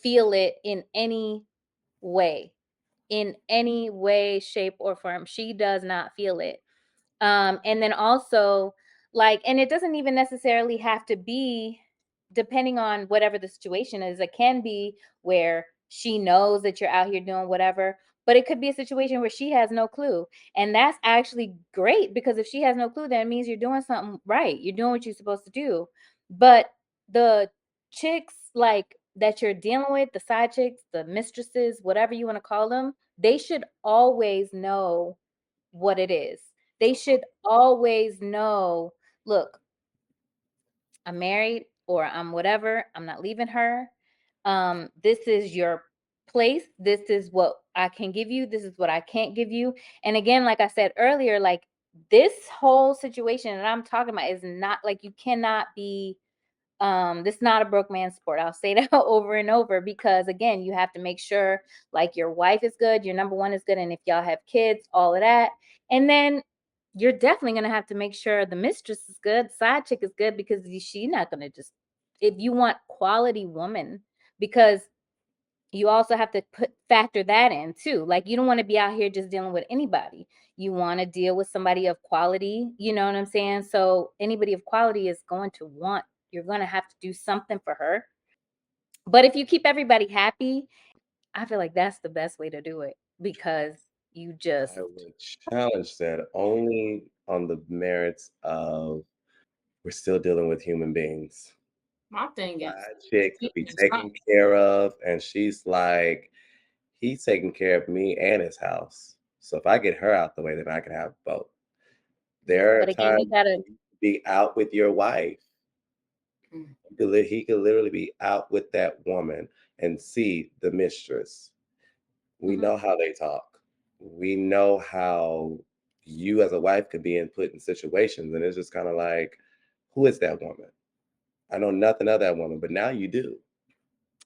feel it way, in any way, shape, or form. She does not feel it. And then also, like, and it doesn't even necessarily have to be, depending on whatever the situation is, it can be where she knows that you're out here doing whatever, but it could be a situation where she has no clue. And that's actually great, because if she has no clue, then it means you're doing something right. You're doing what you're supposed to do. But the chicks, like, that you're dealing with, the side chicks, the mistresses, whatever you want to call them, they should always know what it is. They should always know, look, I'm married, or I'm whatever, I'm not leaving her. This is your place. This is what I can give you. This is what I can't give you. And again, like I said earlier, like, this whole situation that I'm talking about is not like, you cannot be, this is not a broke man sport. I'll say that over and over, because again, you have to make sure, like, your wife is good, your number one is good, and if y'all have kids, all of that. And then you're definitely going to have to make sure the mistress is good, side chick is good, because she's not going to just, if you want quality woman, because you also have to factor that in too. Like, you don't want to be out here just dealing with anybody. You want to deal with somebody of quality, you know what I'm saying? So anybody of quality is going to want, you're going to have to do something for her. But if you keep everybody happy, I feel like that's the best way to do it, because you just, I would challenge that only on the merits of we're still dealing with human beings. My thing is, Side chick could be it's not. taken care of, and she's like, he's taking care of me and his house. So if I get her out the way, then I can have both. There are but again, you times got to, when you could be out with your wife. Mm. He could literally be out with that woman and see the mistress. We mhm. know how they talk. We know how you as a wife could be put in situations, and it's just kind of like, who is that woman? I know nothing of that woman, but now you do.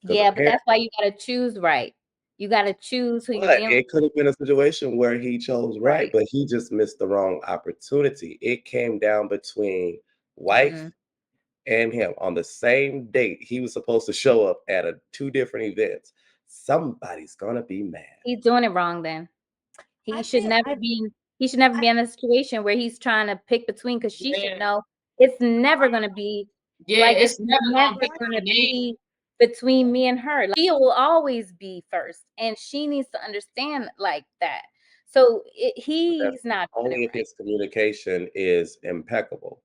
Because Yeah, but apparently, that's why you got to choose right. You got to choose who you're but dealing it could have been a situation where he chose with. right, Right. but he just missed the wrong opportunity. It came down between wife Mm-mm. and him on the same date. He was supposed to show up at two different events. Somebody's gonna be mad. He's doing it wrong then. I He should feel never be in, he should never I be in a situation where he's trying to pick between, because she should Yeah, know it's never gonna be, yeah, like, it's it's never gonna never be gonna my name. be, between me and her. Like, he will always be first, and she needs to understand like that. So But that's he's not doing only it if his communication is impeccable.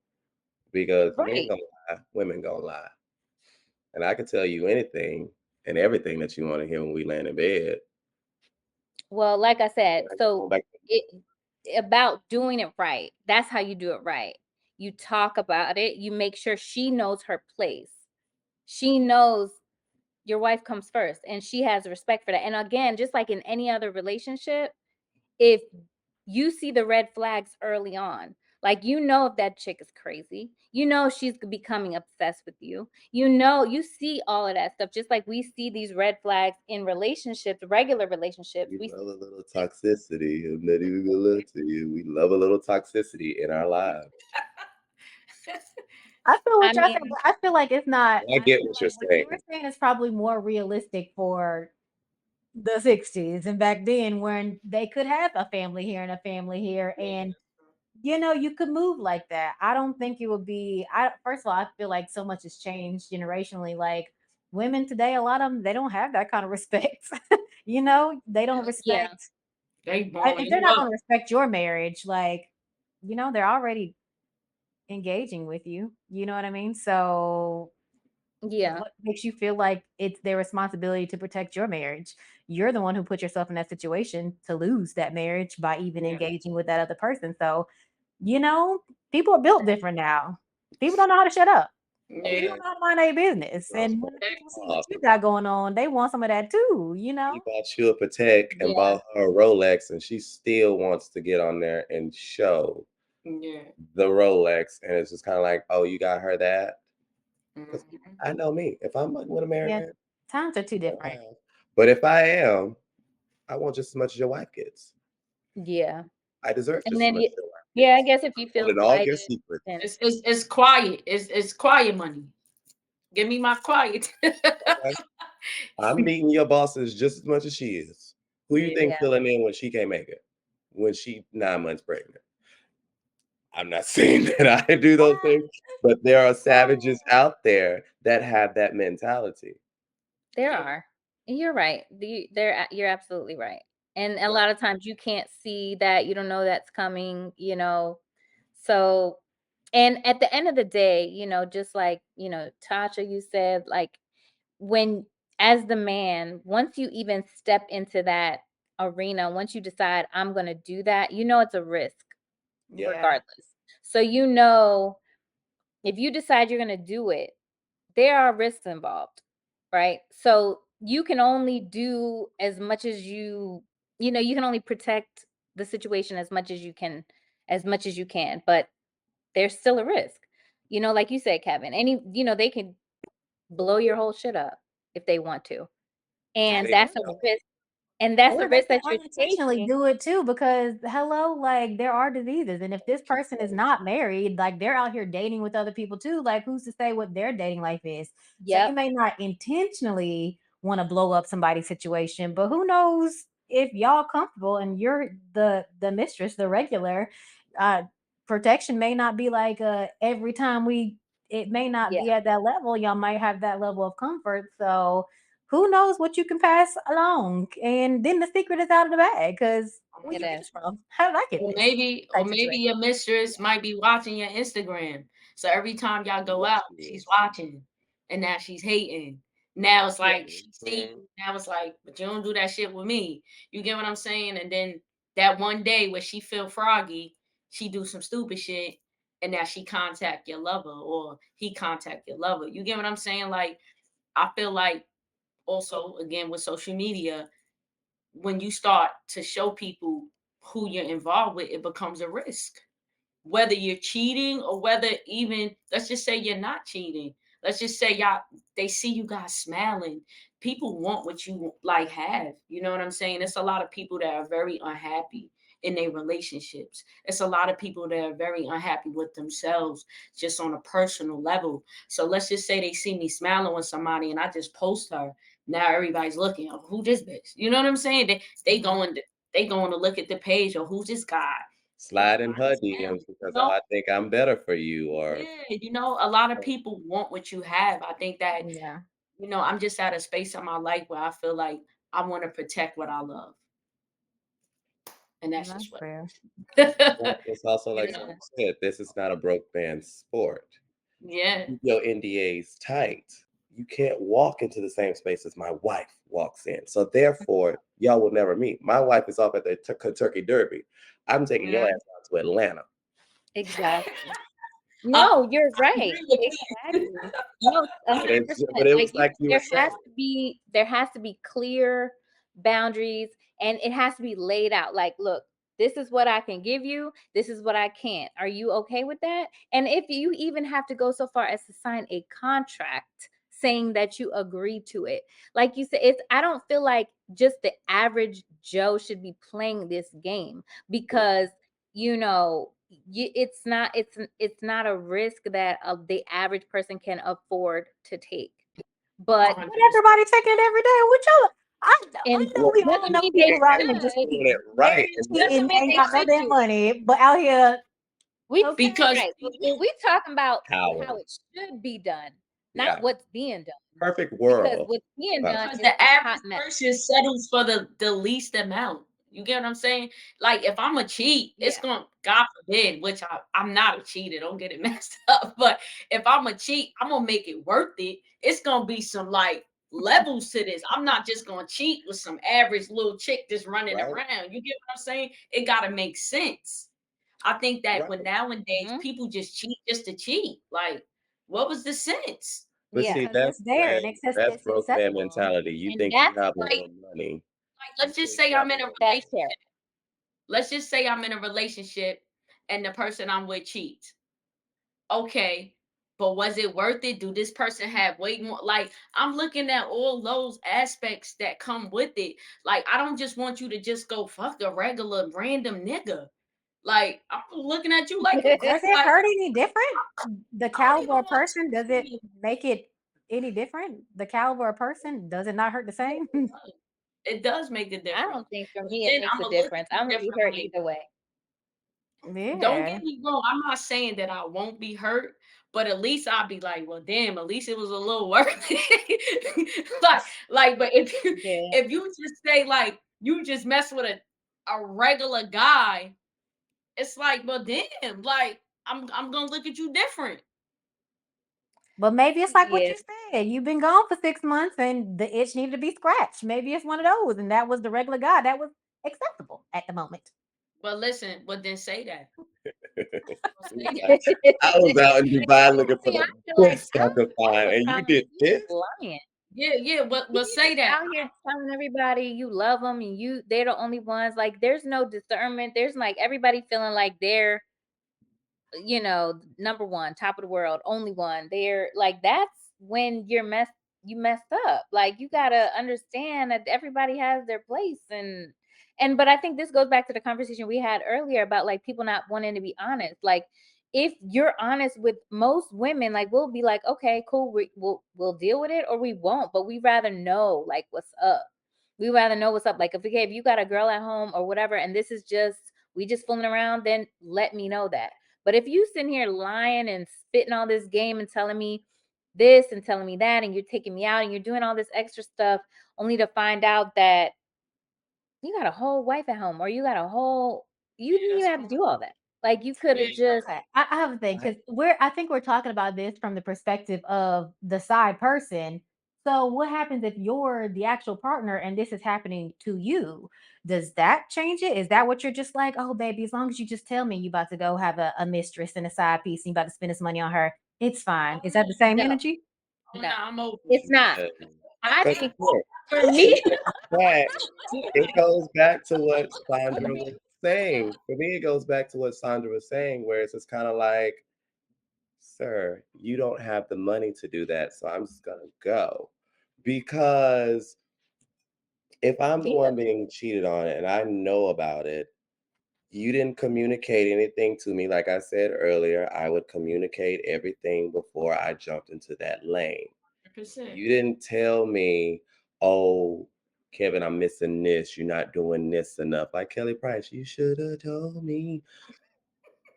Because men right. gonna lie, women gonna lie. And I can tell you anything and everything that you want to hear when we land in bed. Well, like I said, Right? Going so back it about doing it right. That's how you do it right. You talk about it. You make sure she knows her place. She knows your wife comes first, and she has respect for that. And again, just like in any other relationship, if you see the red flags early on, like, you know, if that chick is crazy, you know, she's becoming obsessed with you, you know, you see all of that stuff, just like we see these red flags in relationships, regular relationships. we We love a little toxicity. I'm not even gonna lie to you. We love a little toxicity in our lives. I feel I what y'all saying, mean, but I feel like it's not. And I I get feel what you're like what you saying. were saying is probably more realistic for the 60s and back then when they could have a family here and a family here, and you could move like that. I don't think it would be. I First of all, I feel like so much has changed generationally. Like women today, a lot of them they don't have that kind of respect. They don't yeah, respect. They If blowing they're you not up. going to respect your marriage, like they're already engaging with you. You know what I mean? So yeah, what makes you feel like it's their responsibility to protect your marriage? You're the one who put yourself in that situation to lose that marriage by even Yeah. engaging with that other person. So, you know, people are built different now. People don't know how to shut up. People Yeah. don't know how to mind their business. That's And what when They- people see what you awesome. got going on, they want some of that too. He bought you a Patek and yeah, bought her a Rolex, and she still wants to get on there and show Yeah. the Rolex. And it's just kind of like, oh, you got her that? Because Mhm. I know me. If I'm with a married Yeah, man, times are too no different. how. But if I am, I want just as much as your wife gets. yeah. I deserve And just as then much you, as your wife yeah, I gets. guess if you I'm feel holding all your slighted, secrets. then It's quiet. It's quiet money. Give me my quiet. Okay. I'm meeting your bosses just as much as she is. Who you Yeah. think yeah, filling in when she can't make it? When she 9 months pregnant? I'm not saying that I do those things, but there are savages out there that have that mentality. there Yeah. are. And you're right. You're absolutely right. And a Yeah. lot of times you can't see that, you don't know that's coming, you know. So, and at the end of the day, just like, Tasha, you said, like, when, as the man, once you even step into that arena, once you decide I'm going to do that, it's a risk Yeah. Yeah. regardless. So, if you decide you're going to do it, there are risks involved, right? So you can only do as much as you can only protect the situation as much as you can, but there's still a risk. Like you said, Kevin, they can blow your whole shit up if they want to. And They that's a Absolutely. risk. And that's a Or they risk can that you're unintentionally taking. do it too because hello, like there are diseases. And if this person is not married, like they're out here dating with other people too. Like who's to say what their dating life is? So you Yep. may not intentionally want to blow up somebody's situation, but who knows if y'all comfortable and you're the mistress, the regular, uh protection may not be like every time we it may not Yeah. be at that level. Y'all might have that level of comfort. So who knows what you can pass along? And then the secret is out of the bag because where It you get is. this from? How did I get Or this maybe, or type maybe situation? your mistress might be watching your Instagram. So every time y'all go Yes, out, she she's is. watching, and now she's hating. Now it's Yeah. like she see. Mhm. Now it's like, but you don't do that shit with me. You get what I'm saying? And then that one day where she feel froggy, she do some stupid shit, and now she contact your lover or he contact your lover. You get what I'm saying? Like I feel like also again with social media, when you start to show people who you're involved with, it becomes a risk. Whether you're cheating or whether even let's just say you're not cheating. Let's just say y'all they see you guys smiling. People want what you like have. You know what I'm saying? It's a lot of people that are very unhappy in their relationships. It's a lot of people that are very unhappy with themselves just on a personal level. So let's just say they see me smiling with somebody and I just post her. Now everybody's looking, oh, who this bitch? You know what I'm saying? Mhm. They going to look at the page or who's this guy? This Slide in guy her is smiling. DMs You because oh, know, I think I'm better for you, or yeah, a lot of people want what you have. I think that Yeah. I'm just at a space in my life where I feel like I want to protect what I love. And that's That's just what fair. it But is. it's also you like know? you said, this is not a broke man's sport. Yeah. Keep your NDAs tight. You can't walk into the same space as my wife walks in. So therefore, y'all will never meet. My wife is off at the Kentucky Derby. I'm taking your Yeah. ass out to Atlanta. Exactly. I, No, you're I right. agree with that. Exactly. No, But, 100%. but it Like was like you were saying. there has to be clear boundaries, and it has to be laid out. Like, look, this is what I can give you. This is what I can't. Are you okay with that? And if you even have to go so far as to sign a contract saying that you agree to it, like you said, I don't feel like just the average Joe should be playing this game, because it's not a risk that the average person can afford to take. But 100%. But everybody taking it every day. What y'all? I and know we all doesn't know mean they people out here just should. Doing be it right. married, And cheating, Doesn't mean ain't they got no should damn do. money, but out here, We okay. Because right. people, We talking about power. how it should be done, not Yeah. what's being done. Perfect Because world. what's being done because is the a hot average mess. person settles for the least amount. You get what I'm saying? Like if I'm a cheat, it's Yeah. going to God forbid, which I'm not a cheater, don't get it messed up. But if I'm a cheat, I'm gonna make it worth it. It's gonna be some like levels to this. I'm not just gonna cheat with some average little chick just running Right. around. You get what I'm saying? It gotta make sense. I think that when Right. nowadays Mhm. people just cheat just to cheat, like what was the sense? But Yeah. see, Because it's there and that's it's broke man accessible. mentality. You And think you that's have a Like little money. You let's just think say you have I'm a in a little that's relationship. money. terrible. Let's just say I'm in a relationship and the person I'm with cheats. Okay, but was it worth it? Do this person have way more? Like, I'm looking at all those aspects that come with it. Like, I don't just want you to just go fuck a regular random nigga. Like, I'm looking at you like you Does crazy. it Like, hurt any different? The I don't caliber even of want person, does it to. make it any different? The caliber of person, does it not hurt the Yeah, same? it does make a I difference. don't think for But me it then makes I'm a gonna look at difference. you I'm gonna be hurt differently. either way. Don't Yeah. get me wrong. I'm not saying that I won't be hurt, but at least I'll be like, well, damn, at least it was a little worth it. But Yeah. if you just say like you just mess with a regular guy, it's like, well, damn, like I'm gonna look at you different. But maybe it's like what Yeah. you said. You've been gone for 6 months and the itch needed to be scratched. Maybe it's one of those, and that was the regular guy that was acceptable at the moment. But listen, but then say that. Well, say that. I was out in Dubai looking for See, I the feel like best I could I find, would and you probably did be this. just lying. Yeah, You but say just that. out here telling everybody you love them and they're the only ones. Like, there's no discernment. There's like everybody feeling like they're, number one, top of the world, only one. They're like, that's when you messed up. Like, you gotta understand that everybody has their place. But I think this goes back to the conversation we had earlier about like people not wanting to be honest. Like, if you're honest with most women, like, we'll be like, okay, cool, we'll deal with it, or we won't, but we rather know like what's up. We rather know what's up. Like, if you got a girl at home or whatever, and this is just we just fooling around, then let me know that. But if you sitting here lying and spitting all this game and telling me this and telling me that, and you're taking me out and you're doing all this extra stuff, only to find out that you got a whole wife at home, or you Yeah, didn't that's even have to fine. do all that. Like, you could Yeah. have just Okay, I have a thing because I think we're talking about this from the perspective of the side person. So, what happens if you're the actual partner and this is happening to you? Does that change it? Is that what you're just like, oh, baby, as long as you just tell me you about to go have a mistress and a side piece and you about to spend this money on her, it's fine. Oh Is no, that the same no, energy? oh no. no, I'm over It's it. not. I I But think look, for me, but it goes back to what Sandra was saying. For me, it goes back to what Sandra was saying, where it's just kind of like, sir, you don't have the money to do that, so I'm just gonna go. Because if I'm the yeah, one being cheated on and I know about it, you didn't communicate anything to me. Like I said earlier, I would communicate everything before I jumped into that lane. 100%. You didn't tell me, oh, Kevin, I'm missing this. You're not doing this enough. Like Kelly Price, you should have told me.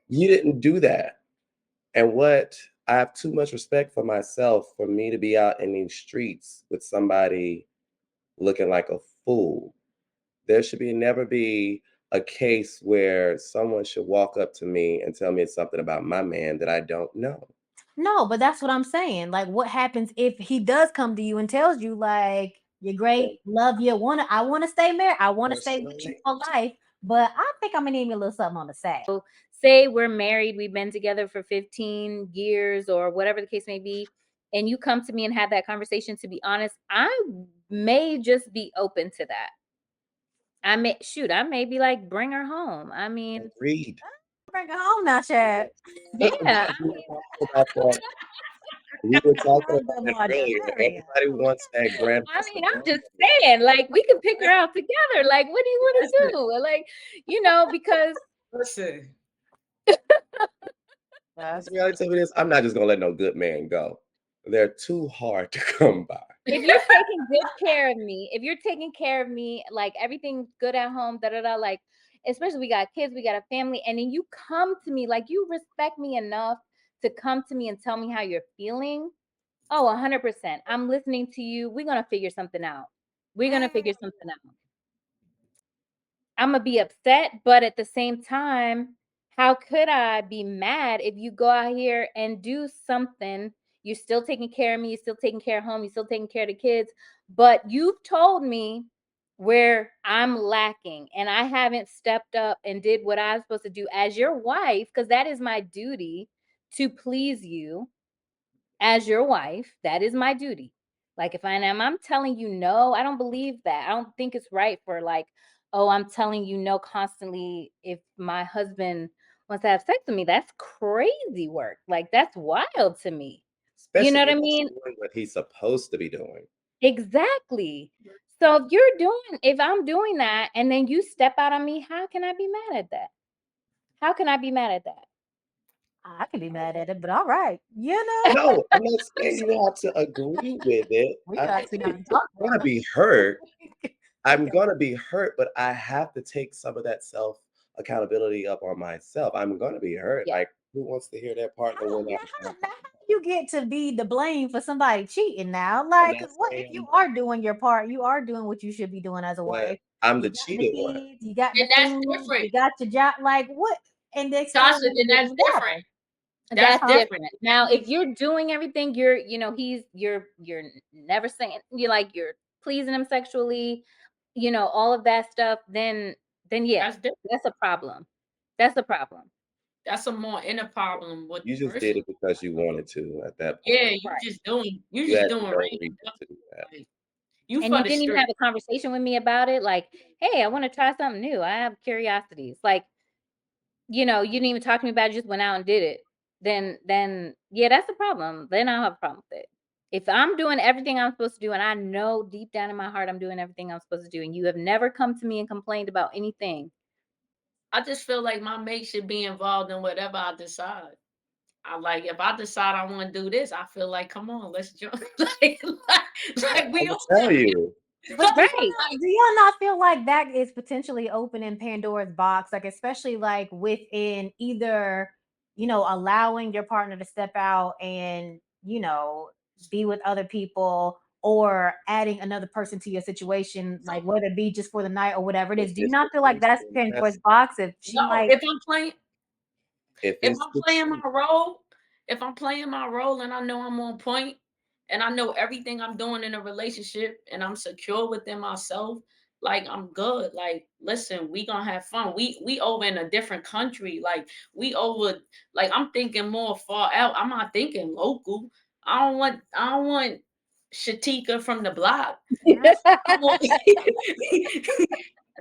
You didn't do that. And what I have too much respect for myself for me to be out in these streets with somebody looking like a fool. There should be never be a case where someone should walk up to me and tell me something about my man that I don't know. No, but that's what I'm saying. Like, what happens if he does come to you and tells you, like, you're great, love you, I wanna stay married, I wanna stay with you Personally, for life, but I think I'm gonna need me a little something on the side. Say we're married, we've been together for 15 years or whatever the case may be, and you come to me and have that conversation, to be honest, I may just be open to that. I may be like, bring her home. I mean, agreed. Bring it home now, Chad. yeah, I We were mean, talking about that. We were talking Heard about them it on the earlier. area. Everybody wants that I grandmaster mean, I'm just Colombia. saying, like, we could pick her out together. Like, what do you want to Listen, do? Like, because listen. This reality tell me this. I'm not just gonna let no good man go. They're too hard to come by. if you're taking good care of me, if you're taking care of me, like everything's good at home, da da da, like, especially we got kids, we got a family, and then you come to me, like, you respect me enough to come to me and tell me how you're feeling. Oh, 100%. I'm listening to you. We're gonna figure something out. We're gonna figure something out. I'm gonna be upset, but at the same time, how could I be mad if you go out here and do something? You're still taking care of me, you're still taking care of home, you're still taking care of the kids, but you've told me where I'm lacking and I haven't stepped up and did what I'm supposed to do as your wife, because that is my duty to please you as your wife. That is my duty. Like if I'm telling you no, I don't believe that. I don't think it's right for like, oh, I'm telling you no constantly if my husband wants to have sex with me. That's crazy work. Like that's wild to me. You know Especially what I if he's mean? doing what he's supposed to be doing. Exactly. So if I'm doing that and then you step out on me, how can I be mad at that? How can I be mad at that? I can be mad at it, but all right. You know, No, I'm not saying you have to agree with it. we I'm can actually not saying I'm talk about gonna be hurt. it. I'm gonna be hurt, but I have to take some of that self accountability up on myself. I'm gonna be hurt. Yeah. Like, who wants to hear their partner How, when now, they're how you get to be the blame for somebody cheating now? I'm Like, not what if you saying are doing your part? You are doing what you should be doing as a that wife. I'm the You got the cheated one. kids, you got the And that's food, different. you got your job. Like, what? And next thing Tasha, you then live that's different. together. That's That's Huh? different. different. Now, if you're doing everything, you're never saying you're pleasing him sexually, all of that stuff, then yeah, That's different. that's a problem. That's a problem. That's a more inner problem with You the just did person. it because you wanted to at that Yeah, point. Right. you You just had doing no random reason stuff. to do that. Like, you And for you the didn't even street. have a conversation with me about it. Like, hey, I want to try something new. I have curiosities. Like, you didn't even talk to me about it, just went out and did it. Then yeah, that's a problem. Then I'll have a problem with it. If I'm doing everything I'm supposed to do and I know deep down in my heart I'm doing everything I'm supposed to do and you have never come to me and complained about anything. I just feel like my mate should be involved in whatever I decide. I like if I decide I want to do this, I feel like come on, let's join. like I'm we gonna all tell you. But Right. do y'all not feel like that is potentially opening Pandora's box? Like, especially like within either, allowing your partner to step out and, be with other people or adding another person to your situation, like whether it be just for the night or whatever it If is. Do you it's not feel like that's mutually Pandora's necessary, box if she no. might if If it's I'm the playing truth, my role, if I'm playing my role and I know I'm on point and I know everything I'm doing in a relationship and I'm secure within myself, like I'm good. Like, listen, we gonna have fun. We over in a different country. Like we over like I'm thinking more far out. I'm not thinking local. I don't want Shatika from the block. I want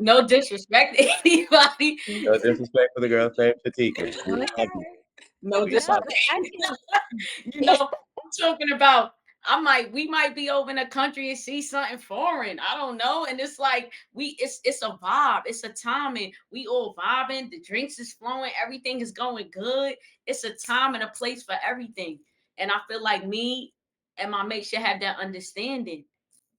no disrespect to anybody. no disrespect for the girl's name, Shatika. We love you. No We yeah, love But disrespect. I You know, I'm talking about we might be over in the country and see something foreign. I don't know. And it's like it's a vibe, it's a timing. We all vibing, the drinks is flowing, everything is going good. It's a time and a place for everything. And I feel like me and my mate should have that understanding.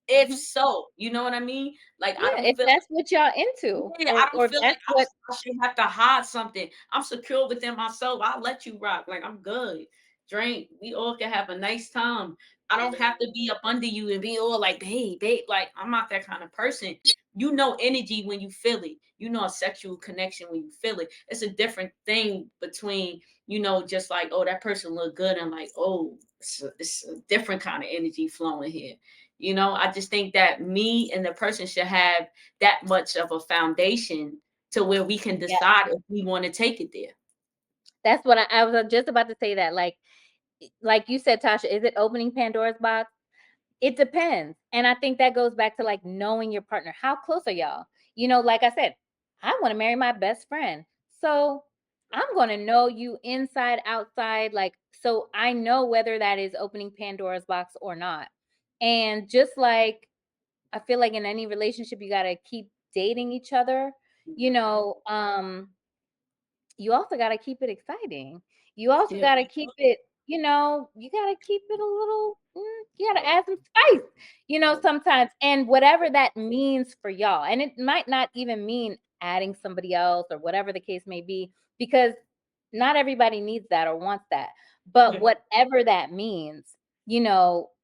If Mhm. so, you know what I mean? Like I Yeah, don't if feel that's what y'all into, yeah, I don't or if feel like that's what I should have to hide something. I'm secure within myself. I'll let you rock. Like I'm good. drink. We all can have a nice time. I don't have to be up under you and be all like, babe, babe. Like, I'm not that kind of person. You know energy when you feel it. You know a sexual connection when you feel it. It's a different thing between, just like, oh, that person look good, and like, oh, it's a different kind of energy flowing here. I just think that me and the person should have that much of a foundation to where we can Yeah. decide if we want to take it there. That's what I was just about to say that. Like you said, Tasha, is it opening Pandora's box? It depends. And I think that goes back to like knowing your partner. How close are y'all? Like I said, I want to marry my best friend. So I'm going to know you inside, outside. Like, so I know whether that is opening Pandora's box or not. And just like I feel like in any relationship, you got to keep dating each other, you know, you also got to keep it exciting. You also Yeah. got to keep it, you got to keep it a little, you got to add some spice, sometimes. And whatever that means for y'all. And it might not even mean adding somebody else or whatever the case may be, because not everybody needs that or wants that. But Yeah. whatever that means,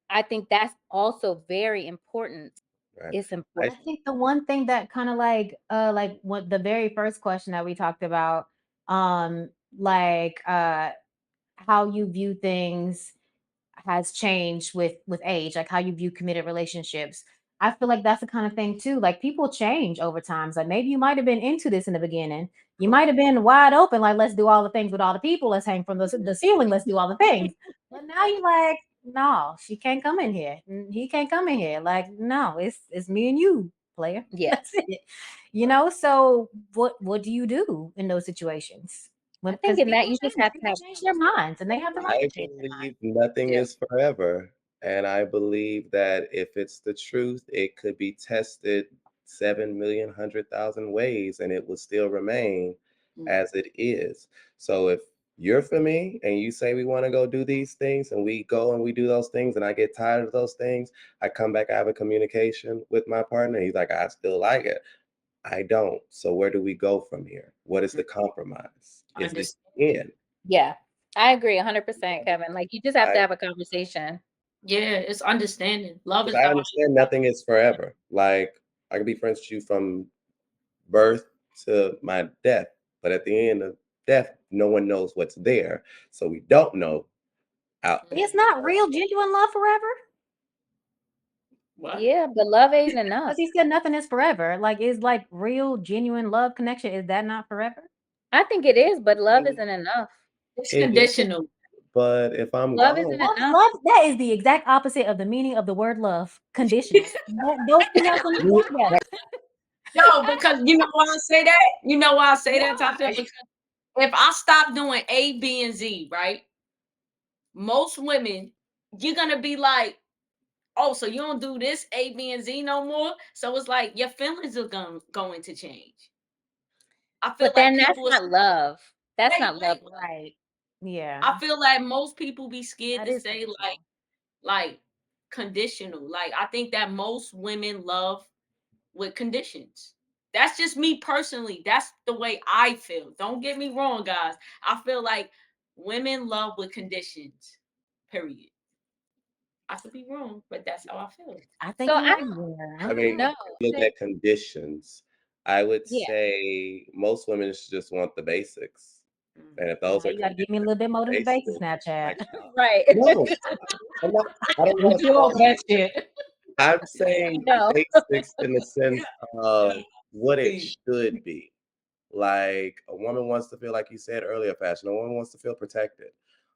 I think that's also very important. Right. It's I I important. think the one thing that kind of like what the very first question that we talked about, like how you view things has changed with age, like how you view committed relationships. I feel like that's the kind of thing too. Like people change over time. So maybe you might have been into this in the beginning. You might have been wide open, like let's do all the things with all the people. Let's hang from the ceiling. Let's do all the things. But now you're like, no, she can't come in here. He can't come in here. Like, no, it's me and you, player. Yeah. That's it. So what do you do in those situations? I think Because in that you just have to people have change their minds, and they have the right I to change their minds. believe nothing Yeah. is forever. And I believe that if it's the truth, it could be tested 7,100,000 ways and it will still remain Mm. as it is. So if you're for me and you say we want to go do these things and we go and we do those things and I get tired of those things, I come back, I have a communication with my partner. He's like, I still like it. I don't. So where do we go from here? What is the compromise? Is this Understand. in? Yeah, I agree 100%, Kevin. Like, you just have to I have a conversation. Yeah, it's understanding. Love because is I the understand nothing is forever. Like I could be friends with you from birth to my death, but at the end of death, no one knows what's there. So we don't know out there. It's not real, genuine love forever. what? Yeah, but love ain't enough. Because he said nothing is forever. Like, is like real, genuine love connection, is that not forever? I think it is, but love isn't enough. It's It is, conditional. but if I'm Love gone, isn't enough. That is the exact opposite of the meaning of the word love. Conditional. Those two have something to you do together. No, because you know why I say that? You know why I say that, Tasha? Why? Because if I stop doing A, B, and Z, right? Most women, you're gonna be like, oh, so you don't do this A, B, and Z no more. So it's like your feelings are going to change. I feel But like then that's people are not love. That's wait, not love. wait. Right. Yeah. I feel like most people be scared That to is say conditional. like conditional. Like I think that most women love with conditions. That's just me personally. That's the way I feel. Don't get me wrong, guys. I feel like women love with conditions. Period. I could be wrong, but that's how I feel. I So think you're I right there. I I don't mean, know. don't know. look at conditions. I would Yeah. say most women just want the basics. Mm. And if Now those are you got to give me a little bit more than the basics, basics, Snapchat. like, Right. no, I'm not, I don't want What you all want that shit? I'm saying No. basics in the sense Yeah. of what it See. should be. Like a woman wants to feel, like you said earlier, fashion. A woman wants to feel protected,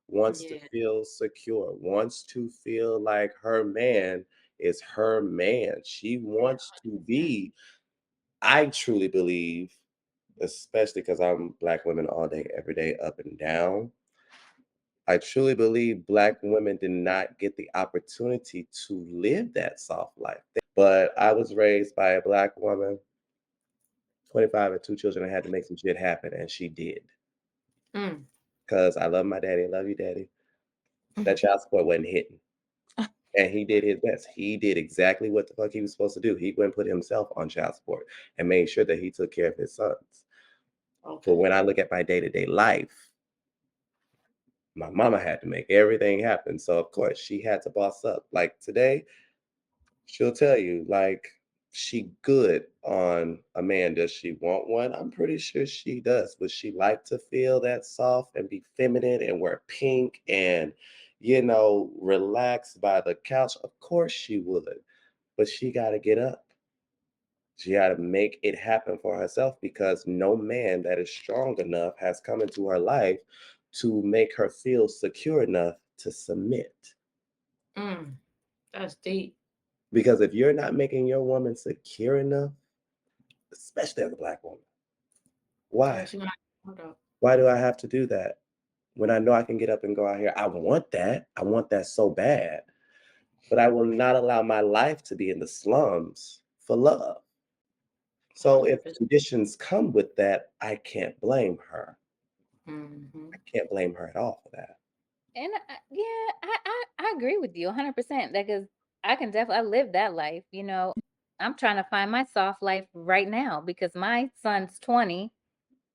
wants to Yeah. feel secure, wants to feel like her man is her man. She wants to be, I truly believe, especially because I'm Black women all day, every day, up and down. I truly believe Black women did not get the opportunity to live that soft life. But I was raised by a Black woman, 25 and two children. I had to make some shit happen, and she did. Mm. Because I love my daddy. I love you, daddy. That child support wasn't hitting. And he did his best. He did exactly what the fuck he was supposed to do. He went and put himself on child support and made sure that he took care of his sons. But Okay. when I look at my day-to-day life, My mama had to make everything happen. So of course she had to boss up. Like today, she'll tell you, like, she good on a man. Does she want one? I'm pretty sure she does. Would she like to feel that soft and be feminine and wear pink and, relax by the couch? Of course she would. But she got to get up. She got to make it happen for herself because no man that is strong enough has come into her life to make her feel secure enough to submit. Mm, that's deep. Because if you're not making your woman secure enough, especially as a black woman, why? Yes, you got hold up. Why do I have to do that when I know I can get up and go out here? I want that. I want that so bad. But I will not allow my life to be in the slums for love. So if 100%. conditions come with that, I can't blame her. Hmm. I can't blame her at all for that. And yeah, I agree with you 100%. Because I can definitely I live that life. I'm trying to find my soft life right now because my son's 20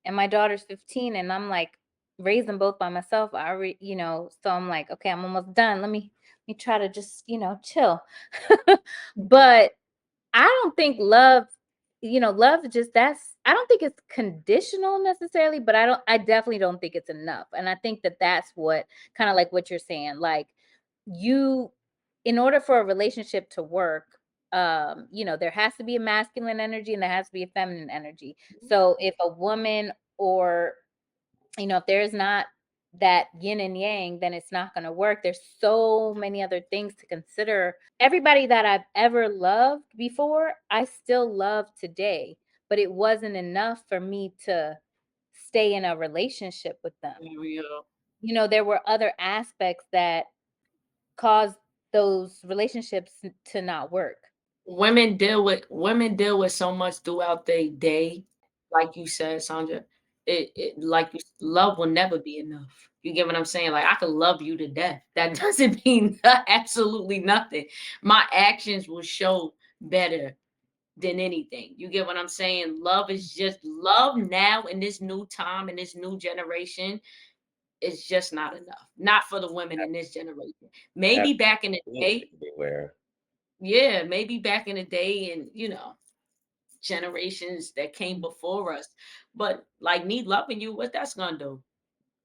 and my daughter's 15, and I'm like raised them both by myself. So I'm like, okay, I'm almost done. Let me try to just chill. But I don't think love is just I don't think it's conditional necessarily, but I definitely don't think it's enough. And I think that that's what kind of like what you're saying. Like you, in order for a relationship to work, there has to be a masculine energy and there has to be a feminine energy. So if a woman or if there's not that yin and yang, then it's not going to work. There's so many other things to consider. Everybody that I've ever loved before, I still love today, but it wasn't enough for me to stay in a relationship with them. There we go. There were other aspects that caused those relationships to not work. Women deal with so much throughout their day, like you said, Sandra. Love will never be enough. You get what I'm saying? Like I could love you to death. That doesn't mean absolutely nothing. My actions will show better than anything. You get what I'm saying? Love is just love now in this new time in this new generation is just not enough. Not for the women in this generation. Maybe back in the Absolutely day, everywhere. yeah, maybe back in the day and generations that came before us. But like me loving you, what that's gonna do?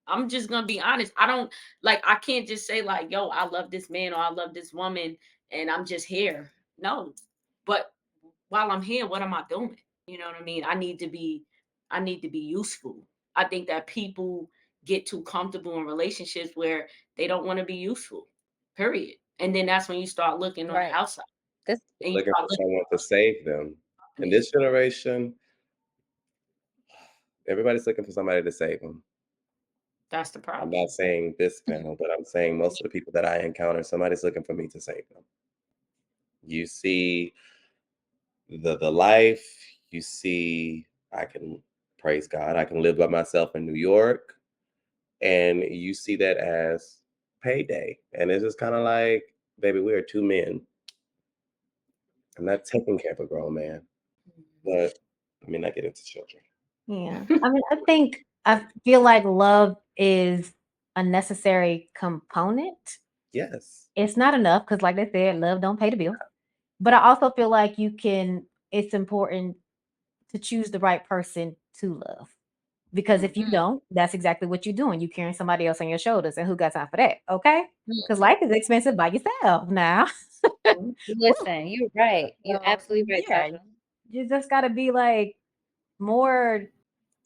I'm just gonna be honest. I can't just say like, yo, I love this man or I love this woman and I'm just here. No. But while I'm here, what am I doing? You know what I mean? I need to be useful. I think that people get too comfortable in relationships where they don't want to be useful. Period. And then that's when you start looking on the Right. outside This and you Looking start for looking someone for to save them. a In company. this generation, everybody's looking for somebody to save them. That's the I'm problem. not saying this panel, but I'm saying most of the people that I encounter, somebody's looking for me to save them. You see the life, you see I can praise God, I can live by myself in New York, and you see that as payday. And it's just kind of like, baby, we are two men. I'm not taking care of a grown man, but let me not get into children. Yeah. I mean, I feel like love is a necessary component. Yes. It's not enough because, like they said, love don't pay the bill. But I also feel like it's important to choose the right person to love. Because if you Mhm. don't, that's exactly what you're doing. You're carrying somebody else on your shoulders, and who got time for that? Okay? mm, Because life is expensive by yourself now. Woo. listen, you're right. You're So absolutely right, yeah, Tasha. you just got to be like more.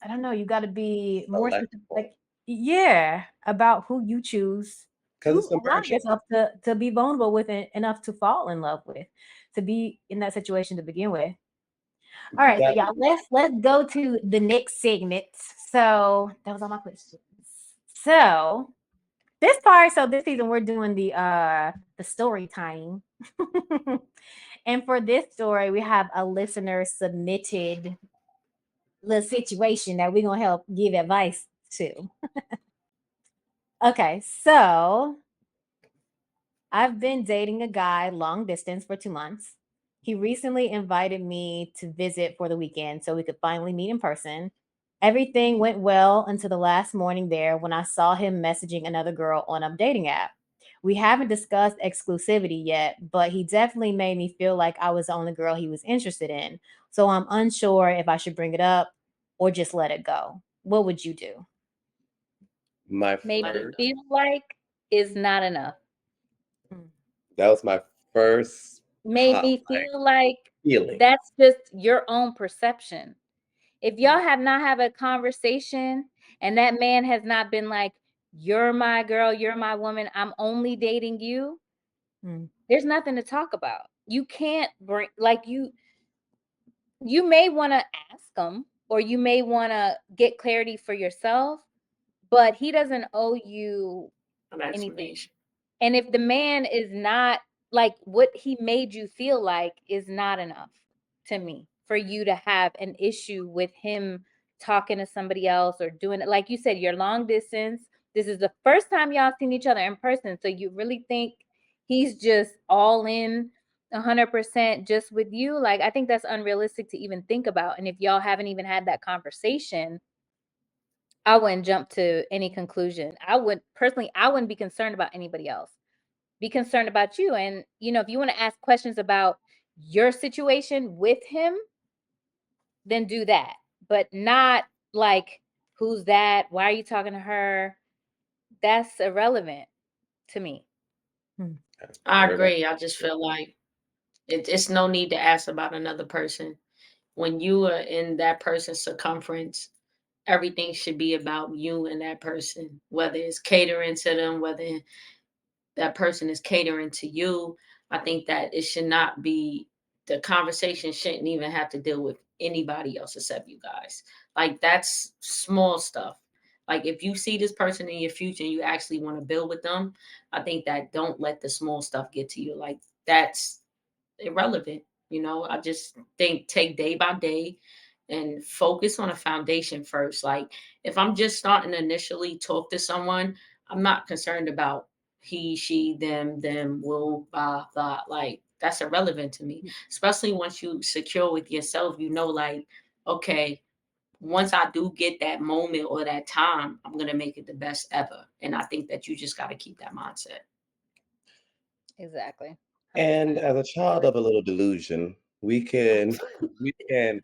I don't know. You got to be more specific, Selectable. like yeah, about who you choose Because to it's allow emerging. yourself to be vulnerable with enough to fall in love with, to be in that situation to begin with. All You right, so got y'all, let's go to the next segment. So that was all my questions. So this season we're doing the story time. And for this story, we have a listener submitted little situation that we're gonna help give advice to. Okay, so I've been dating a guy long distance for 2 months. He recently invited me to visit for the weekend so we could finally meet in person. Everything went well until the last morning there when I saw him messaging another girl on a dating app. We haven't discussed exclusivity yet, but he definitely made me feel like I was the only girl he was interested in. So I'm unsure if I should bring it up or just let it go. What would you do? My Made Let me it first, go. feel like is not enough. Mm. that was my first Made like me feel like feeling. that's just your own perception. If y'all Mm. have not had a conversation and that man has not been like, you're my girl, you're my woman, I'm only dating you, Mm. there's nothing to talk about. You can't bring like you may want to ask him or you may want to get clarity for yourself, but he doesn't owe you An anything. explanation. And if the man is not like what he made you feel like is not enough to me for you to have an issue with him talking to somebody else or doing it, like you said, you're long distance. This is the first time y'all seen each other in person. So you really think he's just all in 100% just with you? Like, I think that's unrealistic to even think about. And if y'all haven't even had that conversation, I wouldn't jump to any conclusion. I wouldn't be concerned about anybody else. Be concerned about you. And, if you want to ask questions about your situation with him, then do that. But not like, who's that? Why are you talking to her? That's irrelevant to me. Mm. I Everybody, agree. I just feel like it's no need to ask about another person. When you are in that person's circumference, everything should be about you and that person, whether it's catering to them, whether that person is catering to you. I think that it should not be, the conversation shouldn't even have to deal with anybody else except you guys. Like, that's small stuff. Like, if you see this person in your future and you actually want to build with them, I think that don't let the small stuff get to you. Like, that's irrelevant. I just think take day by day and focus on a foundation first. Like, if I'm just starting to initially talk to someone, I'm not concerned about he, she, them, will, blah, blah. Like, that's irrelevant to me. Especially once you secure with yourself, like, okay, once I do get that moment or that time, I'm gonna make it the best ever. And I think that you just gotta keep that mindset. Exactly. and 100%. as a child of a little delusion, we can we can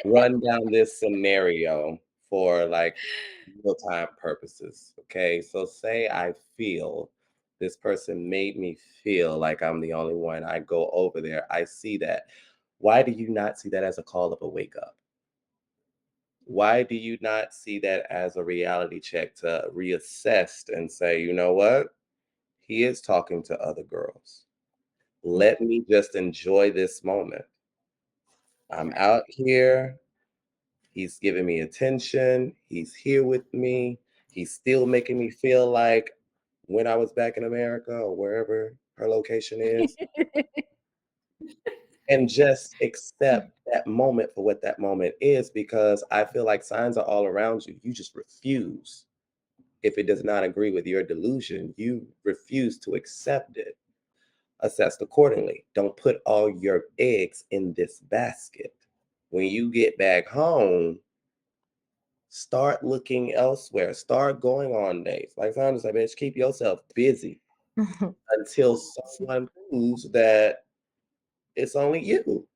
run down this scenario for like real time purposes. Okay, so say I feel this person made me feel like I'm the only one. I go over there, I see that. Why do you not see that as a call of a wake up? Why do you not see that as a reality check to reassess and say, you know what? He is talking to other girls. Let me just enjoy this moment. I'm Right. out here. He's giving me attention. He's here with me. He's still making me feel like when I was back in America or wherever her location is, and just accept that moment for what that moment is, because I feel like signs are all around you. You just refuse. If it does not agree with your delusion, you refuse to accept it. Assessed accordingly. Don't put all your eggs in this basket. When you get back home, start looking elsewhere. Start going on dates. Like Sandra said, bitch, keep yourself busy until someone proves that it's only you.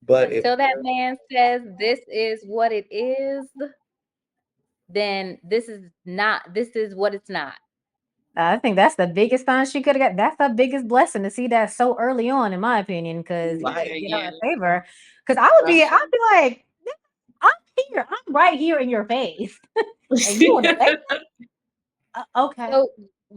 But if Until that man says this is what it is, then this is what it's not. I think that's the biggest sign she could have got. That's the biggest blessing to see that so early on, in my opinion, because you Yeah, could get her yeah. a favor. Because I'd That's be like, I'm here, I'm right here in your face, and you want to say, okay, So,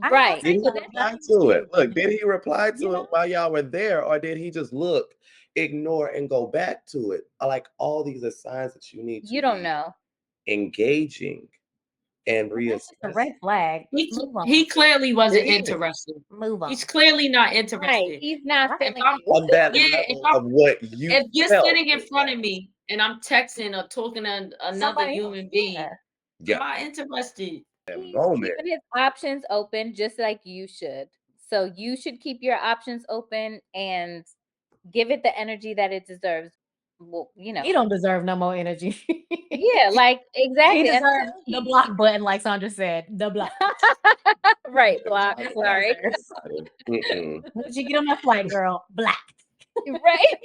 I ain't gonna right. say did he So that's nothing. reply Nothing with to it? you, Look, did he reply you to it know. while y'all were there, or did he just look, ignore, and go back to it? Like all these are signs that you need to you don't be know. engaging and Well, that's just a reassess. red flag. he. Move on. He clearly wasn't It is interested. Move He's on. clearly not Right. interested. He's not Right. If feeling I'm you. on that Yeah, if level I'm of what you if you're felt sitting in it front of was. me and I'm texting or talking to another Somebody else. human being, Yeah. I'm Yeah, not interested. that He's moment. keeping his options open just like you should. So you should keep your options open and give it the energy that it deserves. well, He don't deserve no more energy. yeah, like He exactly deserves until the he block button, like Sandra said. The block. right That's block. what he Sorry, deserves. Mm-mm. Once you get on that flight, girl, black. right.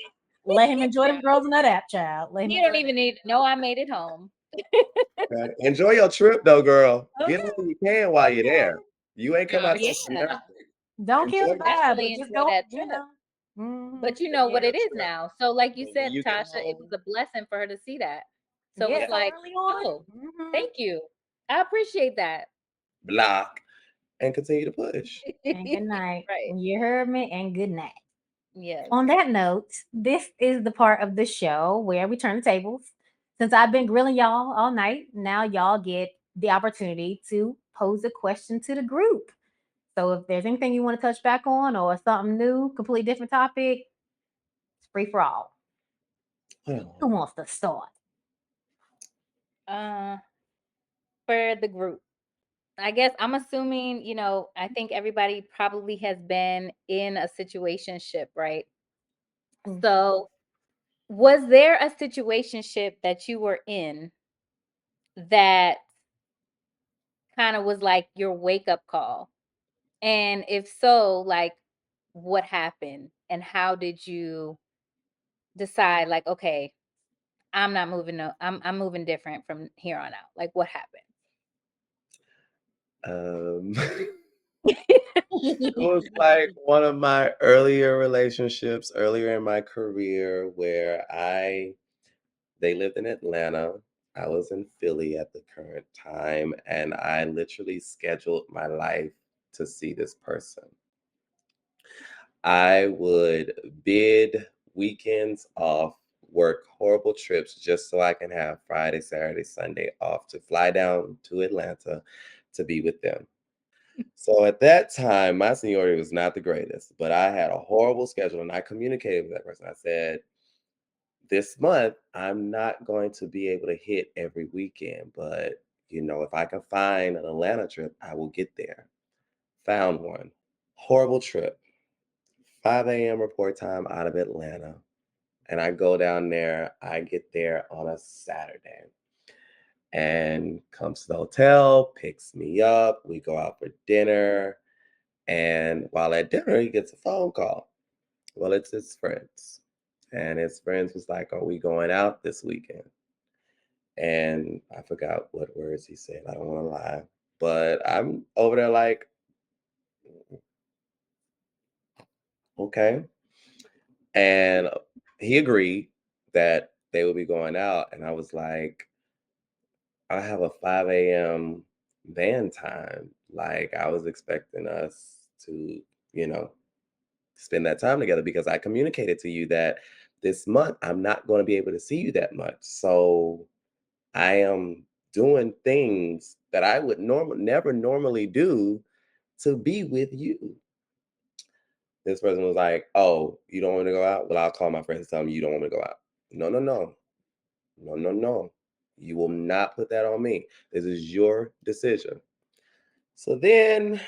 Let him enjoy them girls in that app, child. Let him You enjoy don't even need. No, I made it home. Okay. Enjoy your trip though, girl. that. Get Okay. all you can while you're there. You ain't come out there for Yeah, nothing. Don't kill the Enjoy your vibe, but definitely just enjoy go, that you trip. know. But you But know yeah. what it is trip. now. So, like you And when said, you get Tasha, it was home, a blessing for her to see that. So Yeah, it's yeah, so like, early on. oh, thank you. I appreciate that. block and continue to push. And good night. Right. You heard me, and good night. Yes. On that note, this is the part of the show where we turn the tables. Since I've been grilling y'all all night, now y'all get the opportunity to pose a question to the group. So if there's anything you want to touch back on or something new, completely different topic, it's free for all. Who wants to start? Uh, for the group, I guess I'm assuming, I think everybody probably has been in a situationship, right? Mm. So, was there a situationship that you were in that kind of was like your wake up call? And if so, like what happened and how did you decide like, okay, I'm not moving no, I'm moving different from here on out. Like what happened? Um, it was like one of my earlier relationships, earlier in my career, where they lived in Atlanta. I was in Philly at the current time, and I literally scheduled my life to see this person. I would bid weekends off, work horrible trips just so I can have Friday, Saturday, Sunday off to fly down to Atlanta to be with them. So at that time, my seniority was not the greatest, but I had a horrible schedule and I communicated with that person. I said, this month, I'm not going to be able to hit every weekend, but if I can find an Atlanta trip, I will get there. Found one. Horrible trip. 5 a.m. report time out of Atlanta. And I go down there. I get there on a Saturday and comes to the hotel, picks me up. We go out for dinner. And while at dinner, he gets a phone call. Well, it's his friends. And his friends was like, are we going out this weekend? And I forgot what words he said. I don't want to lie. But I'm over there like, okay. And he agreed that they would be going out. And I was like, I have a 5 a.m. van time. Like, I was expecting us to, you know, spend that time together because I communicated to you that this month I'm not going to be able to see you that much. So I am doing things that I would never normally do to be with you. This person was like, "Oh, you don't want to go out? Well, I'll call my friends and tell them you don't want me to go out." No, no, no, no, no, no. You will not put that on me. This is your decision. So then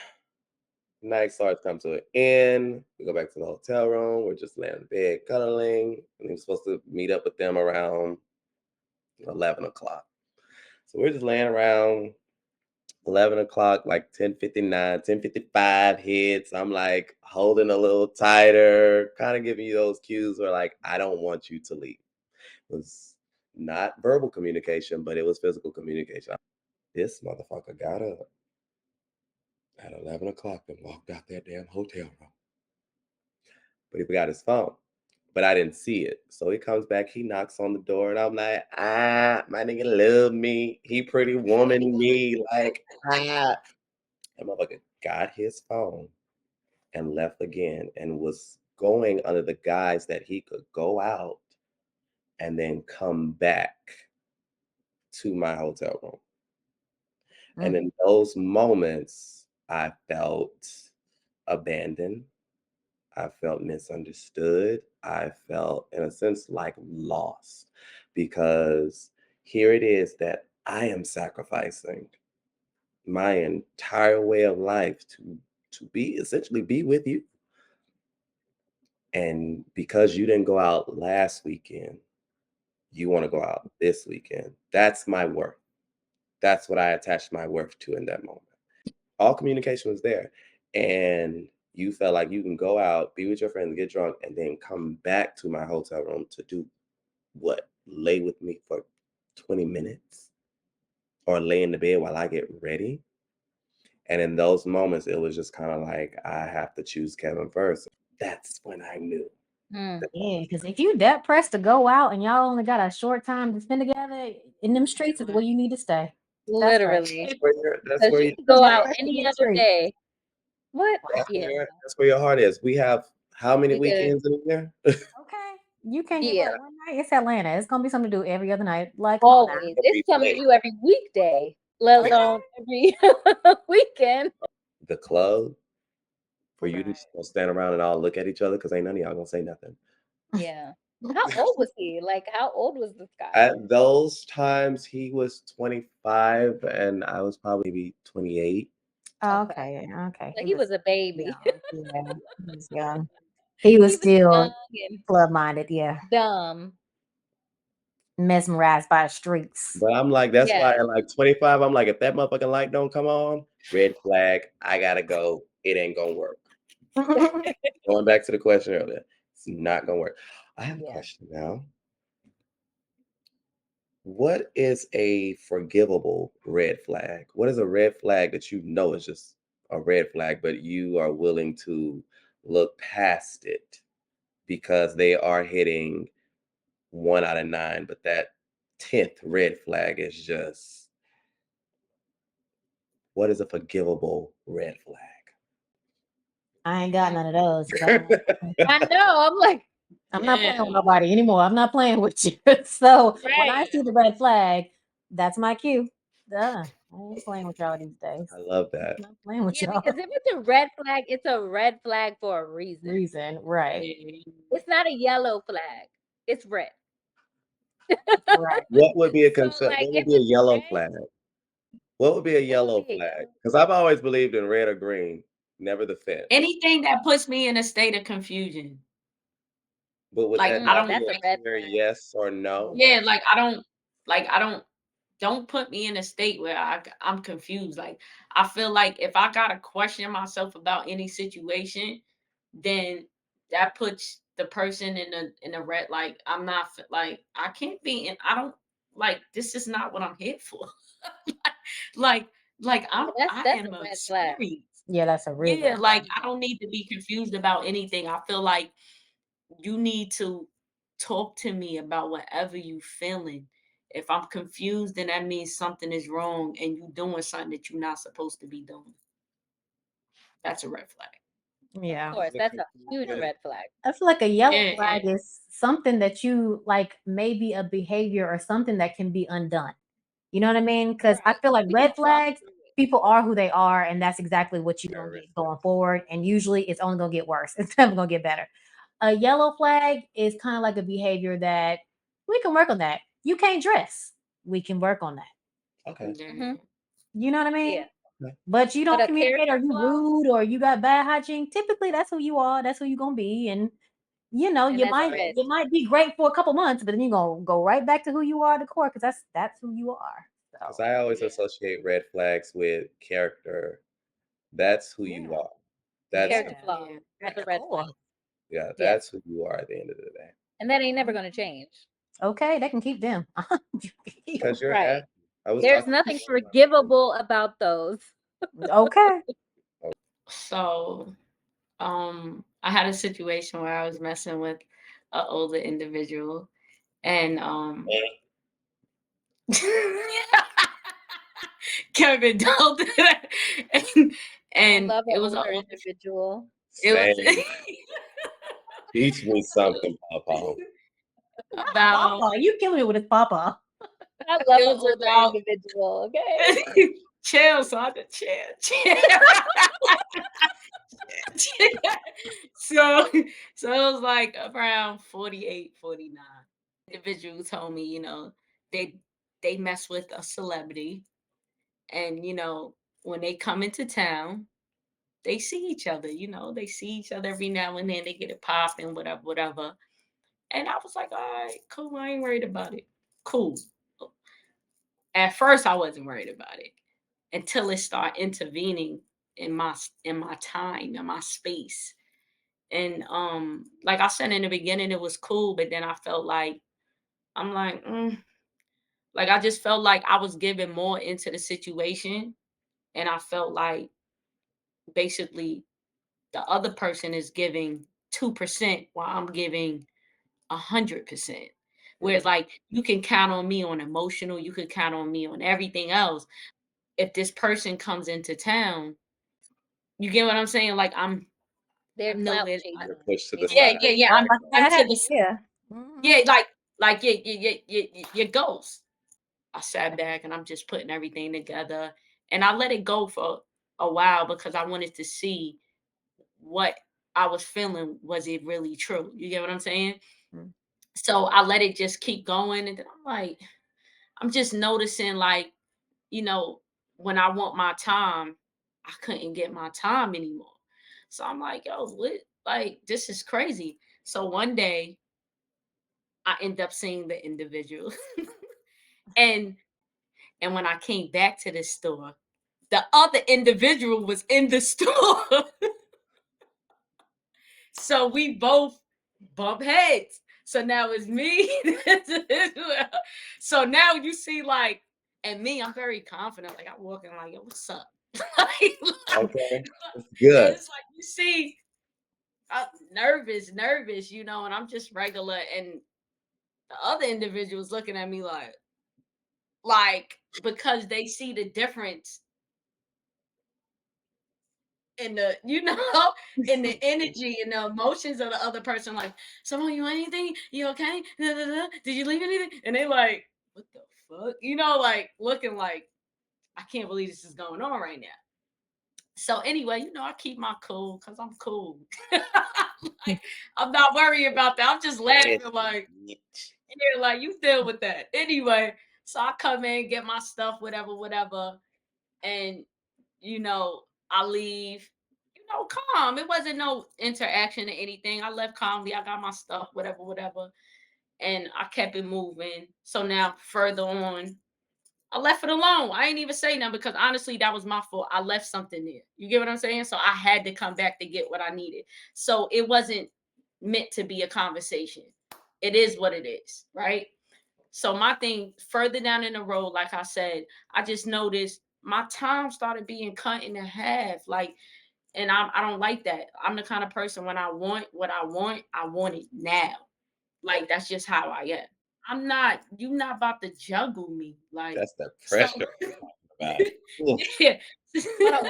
night starts come to an end. We go back to the hotel room. We're just laying in bed, cuddling. And we're supposed to meet up with them around 11 o'clock. So we're just laying around 11 o'clock, like 10:59, 10:55 hits. I'm like holding a little tighter, kind of giving you those cues where like, I don't want you to leave. It was not verbal communication, but it was physical communication. This motherfucker got up at 11 o'clock and walked out that damn hotel room. But he forgot his phone. But I didn't see it. So he comes back, he knocks on the door, and I'm like, my nigga love me. He pretty woman me. Like, And motherfucker got his phone and left again and was going under the guise that he could go out and then come back to my hotel room. And in those moments, I felt abandoned. I felt misunderstood. I felt, in a sense, like lost because here it is that I am sacrificing my entire way of life to be essentially be with you. And because you didn't go out last weekend, you want to go out this weekend. That's my worth. That's what I attached my worth to in that moment. All communication was there. And you felt like you can go out, be with your friends, get drunk, and then come back to my hotel room to do what? Lay with me for 20 minutes or lay in the bed while I get ready. And in those moments, it was just kind of like, I have to choose Kevin first. That's when I knew. Mm. Yeah, because if you that pressed to go out and y'all only got a short time to spend together, in them streets is where you need to stay. That's right. Literally. That's Because where you you, can Because go that out pressed to be any in the other streets. day. What? that's Yeah. where your heart is. We have how many We good. weekends in a year? Okay. You can't get Yeah. like one night. It's Atlanta. It's gonna be something to do every other night. Like, come on now. Always. Every It's something to day. do every weekday, let Okay. alone every weekend. The club for you to Right. just gonna stand around and all look at each other because ain't none of y'all gonna say nothing. Yeah. How old was he? Like, how old was this guy? At those times, he was 25 and I was probably maybe 28. Okay. Okay. So he was a baby. young. Yeah. He was young. He was He was still young and club minded. Yeah. dumb. Mesmerized by the streets. But I'm like, that's why Yes. at like 25, I'm like, if that motherfucking light don't come on, red flag, I gotta go. It ain't gonna work. Going back to the question earlier, it's not gonna work. I have a Yeah. question now. What is a forgivable red flag? What is a red flag that you know is just a red flag, but you are willing to look past it because they are hitting 1 out of 9, but that 10th red flag is just, what is a forgivable red flag? I ain't got none of those. 'Cause I don't like I know. I'm like, I'm not playing with Yeah. nobody anymore. I'm not playing with you. So when I right. see the red flag, that's my cue. Duh. I ain't playing with y'all these days. I love that. I'm not playing with Yeah, y'all. because if it's a red flag, it's a red flag for a reason. Reason, right. Yeah. It's not a yellow flag. It's red. Right. What would be a So, concern? like, What would if be a it's yellow red, flag? What would be a what would yellow be a flag? yellow? Because I've always believed in red or green, never the fence. Anything that puts me in a state of confusion. But would Like that Mm, I not don't be that's a a red clear flag. yes or no? yeah, I don't put me in a state where I'm confused. Like I feel like if I gotta question myself about any situation, then that puts the person in a red. Like I'm not like I can't be in. I don't like this is not what I'm here for. like like Yeah, I that's a am red flag. experienced. Yeah, that's a real Yeah, red like flag. I don't need to be confused about anything. I feel like you need to talk to me about whatever you feeling. If I'm confused, then that means something is wrong and you doing something that you're not supposed to be doing. That's a red flag. Of Yeah. course, The that's a huge confusion. red flag. I feel like a yellow Yeah, flag is something that you like, maybe a behavior or something that can be undone. You know what I mean? Because I Right. feel like We can red talk flags, through it. people are who they are, and that's exactly what you're gonna get going forward. And usually it's only gonna get worse. It's never gonna get better. A yellow flag is kind of like a behavior that we can work on that. You can't dress. We can work on that. Okay. Hmm. yeah. You know what I mean? Yeah. But you But don't a communicate, or character you flaw, rude, or you got bad hygiene. Typically, that's who you are. That's who you're gonna be. And you know, and that's red. you might be great for a couple months, but then you're gonna go right back to who you are at the core, because that's who you are. Because So I always Yeah. associate red flags with character. That's who yeah, you are. That's Character yeah, flaw. Yeah. at That's the a red flag. core. yeah, Yes. that's who you are at the end of the day. And that ain't never going to change. Okay, they can keep them. Because you're Right. at I was There's talking to nothing one of my friends. forgivable about those. Okay. So I had a situation where I was messing with an older individual and Kevin don't do that. and I and love an it was older individual. it was Same. Teach me something, Papa. about Papa, you killing me with this papa. I love it an was older about individual. Okay. chill, Sandra, chill. so so it was like around 48, 49. Individual told me, they they mess with a celebrity and when they come into town, they see each other, they see each other every now and then, they get it popping, whatever, whatever. And I was like, all right, cool. I ain't worried about it. Cool. At first, I wasn't worried about it until it started intervening in my time, in my space. And like I said in the beginning, it was cool, but then I felt like I'm like, like I just felt like I was giving more into the situation, and I felt like basically the other person is giving 2% while I'm giving 100%. Whereas Mhm. like you can count on me on emotional, you could count on me on everything else. If this person comes into town, you get what I'm saying? Like They're I'm clout nowhere. chasing. You're pushed to the Maybe Yeah, side. yeah, yeah. I'm I'm about to say right to that. the Yeah. Mhm. yeah, like your ghost. I sat back and I'm just putting everything together, and I let it go for a while because I wanted to see what I was feeling. Was it really true? You get what I'm saying? Mm. So I let it just keep going, and then I'm like, I'm just noticing, like, you know, when I want my time, I couldn't get my time anymore. So I'm like, yo, what? Like, this is crazy. So one day I end up seeing the individual. and and when I came back to the store, the other individual was in the store. So we both bump heads. So now it's me. So now you see, like, and me, I'm very confident. Like I'm walking like, yo, what's up? Like, Okay. It's and good. it's like you see, I'm nervous, and I'm just regular. And the other individuals looking at me like because they see the difference in the in the energy and the emotions of the other person. Like, someone, you want anything? You okay? Da, da, da. Did you leave anything? And they like, what the fuck? Like looking like, I can't believe this is going on right now. So anyway, I keep my cool because I'm cool. Like, I'm not worried about that. I'm just laughing like, yeah, like you deal with that. Anyway, so I come in, get my stuff, whatever. And I leave, calm. It wasn't no interaction or anything. I left calmly. I got my stuff, whatever. And I kept it moving. So now further on, I left it alone. I ain't even say nothing because honestly, that was my fault. I left something there. You get what I'm saying? So I had to come back to get what I needed. So it wasn't meant to be a conversation. It is what it is, right? So my thing further down in the road, like I said, I just noticed my time started being cut in half. Like, and I don't like that. I'm the kind of person, when I want what I want it now. Like that's just how I am. You're not about to juggle me. Like, That's the so pressure I'm talking about. Ooh, yeah.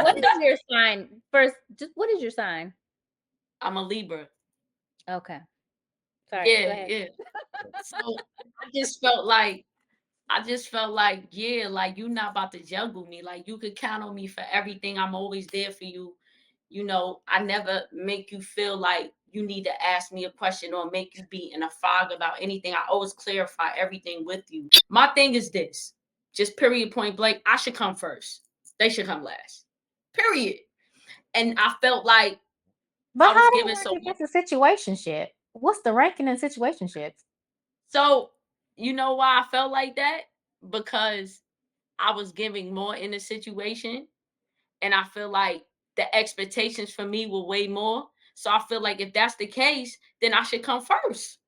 What is your sign? First, just what is your sign? I'm a Libra. Okay. Sorry. Go Yeah, ahead. yeah. So I just felt like yeah, like you're not about to juggle me. Like you could count on me for everything. I'm always there for you. I never make you feel like you need to ask me a question or make you be in a fog about anything. I always clarify everything with you. My thing is this, just period, point blank. I should come first. They should come last. Period. And I felt like But I was how they giving rank so much. against a situationship? What's the ranking in situationships? So, you know why I felt like that? Because I was giving more in the situation. And I feel like the expectations for me were way more. So I feel like if that's the case, then I should come first.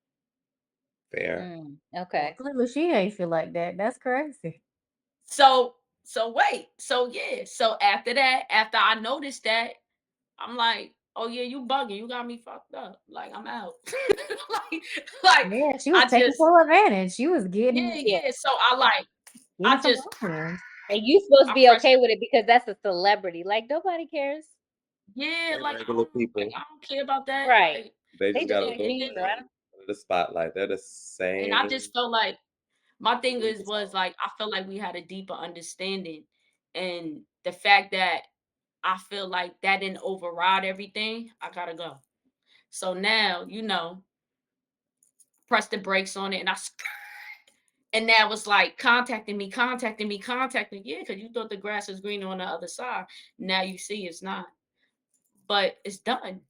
fair. Well, Okay. clearly she ain't feel like that. That's crazy. So wait. So yeah. So after that, after I noticed that, I'm like, oh yeah, you bugging. You got me fucked up. Like I'm out. like, like Yeah, she was I taking just full advantage. She was yeah, Yeah. yeah. So I getting some just wins. And you supposed to I be pressed okay with it because that's a celebrity. Like nobody cares. yeah, They're like regular like people. I don't care about that. Right. Like They They just just got to want to it put see you. didn't. I don't. under the spotlight. They're the And I same. just felt like my thing Leave is us was alone. like I felt like we had a deeper understanding, and the fact that I feel like that didn't override everything, I gotta go. So now, press the brakes on it, and and now it's like contacting me. Yeah, because you thought the grass was greener on the other side. Now you see it's not, but it's done.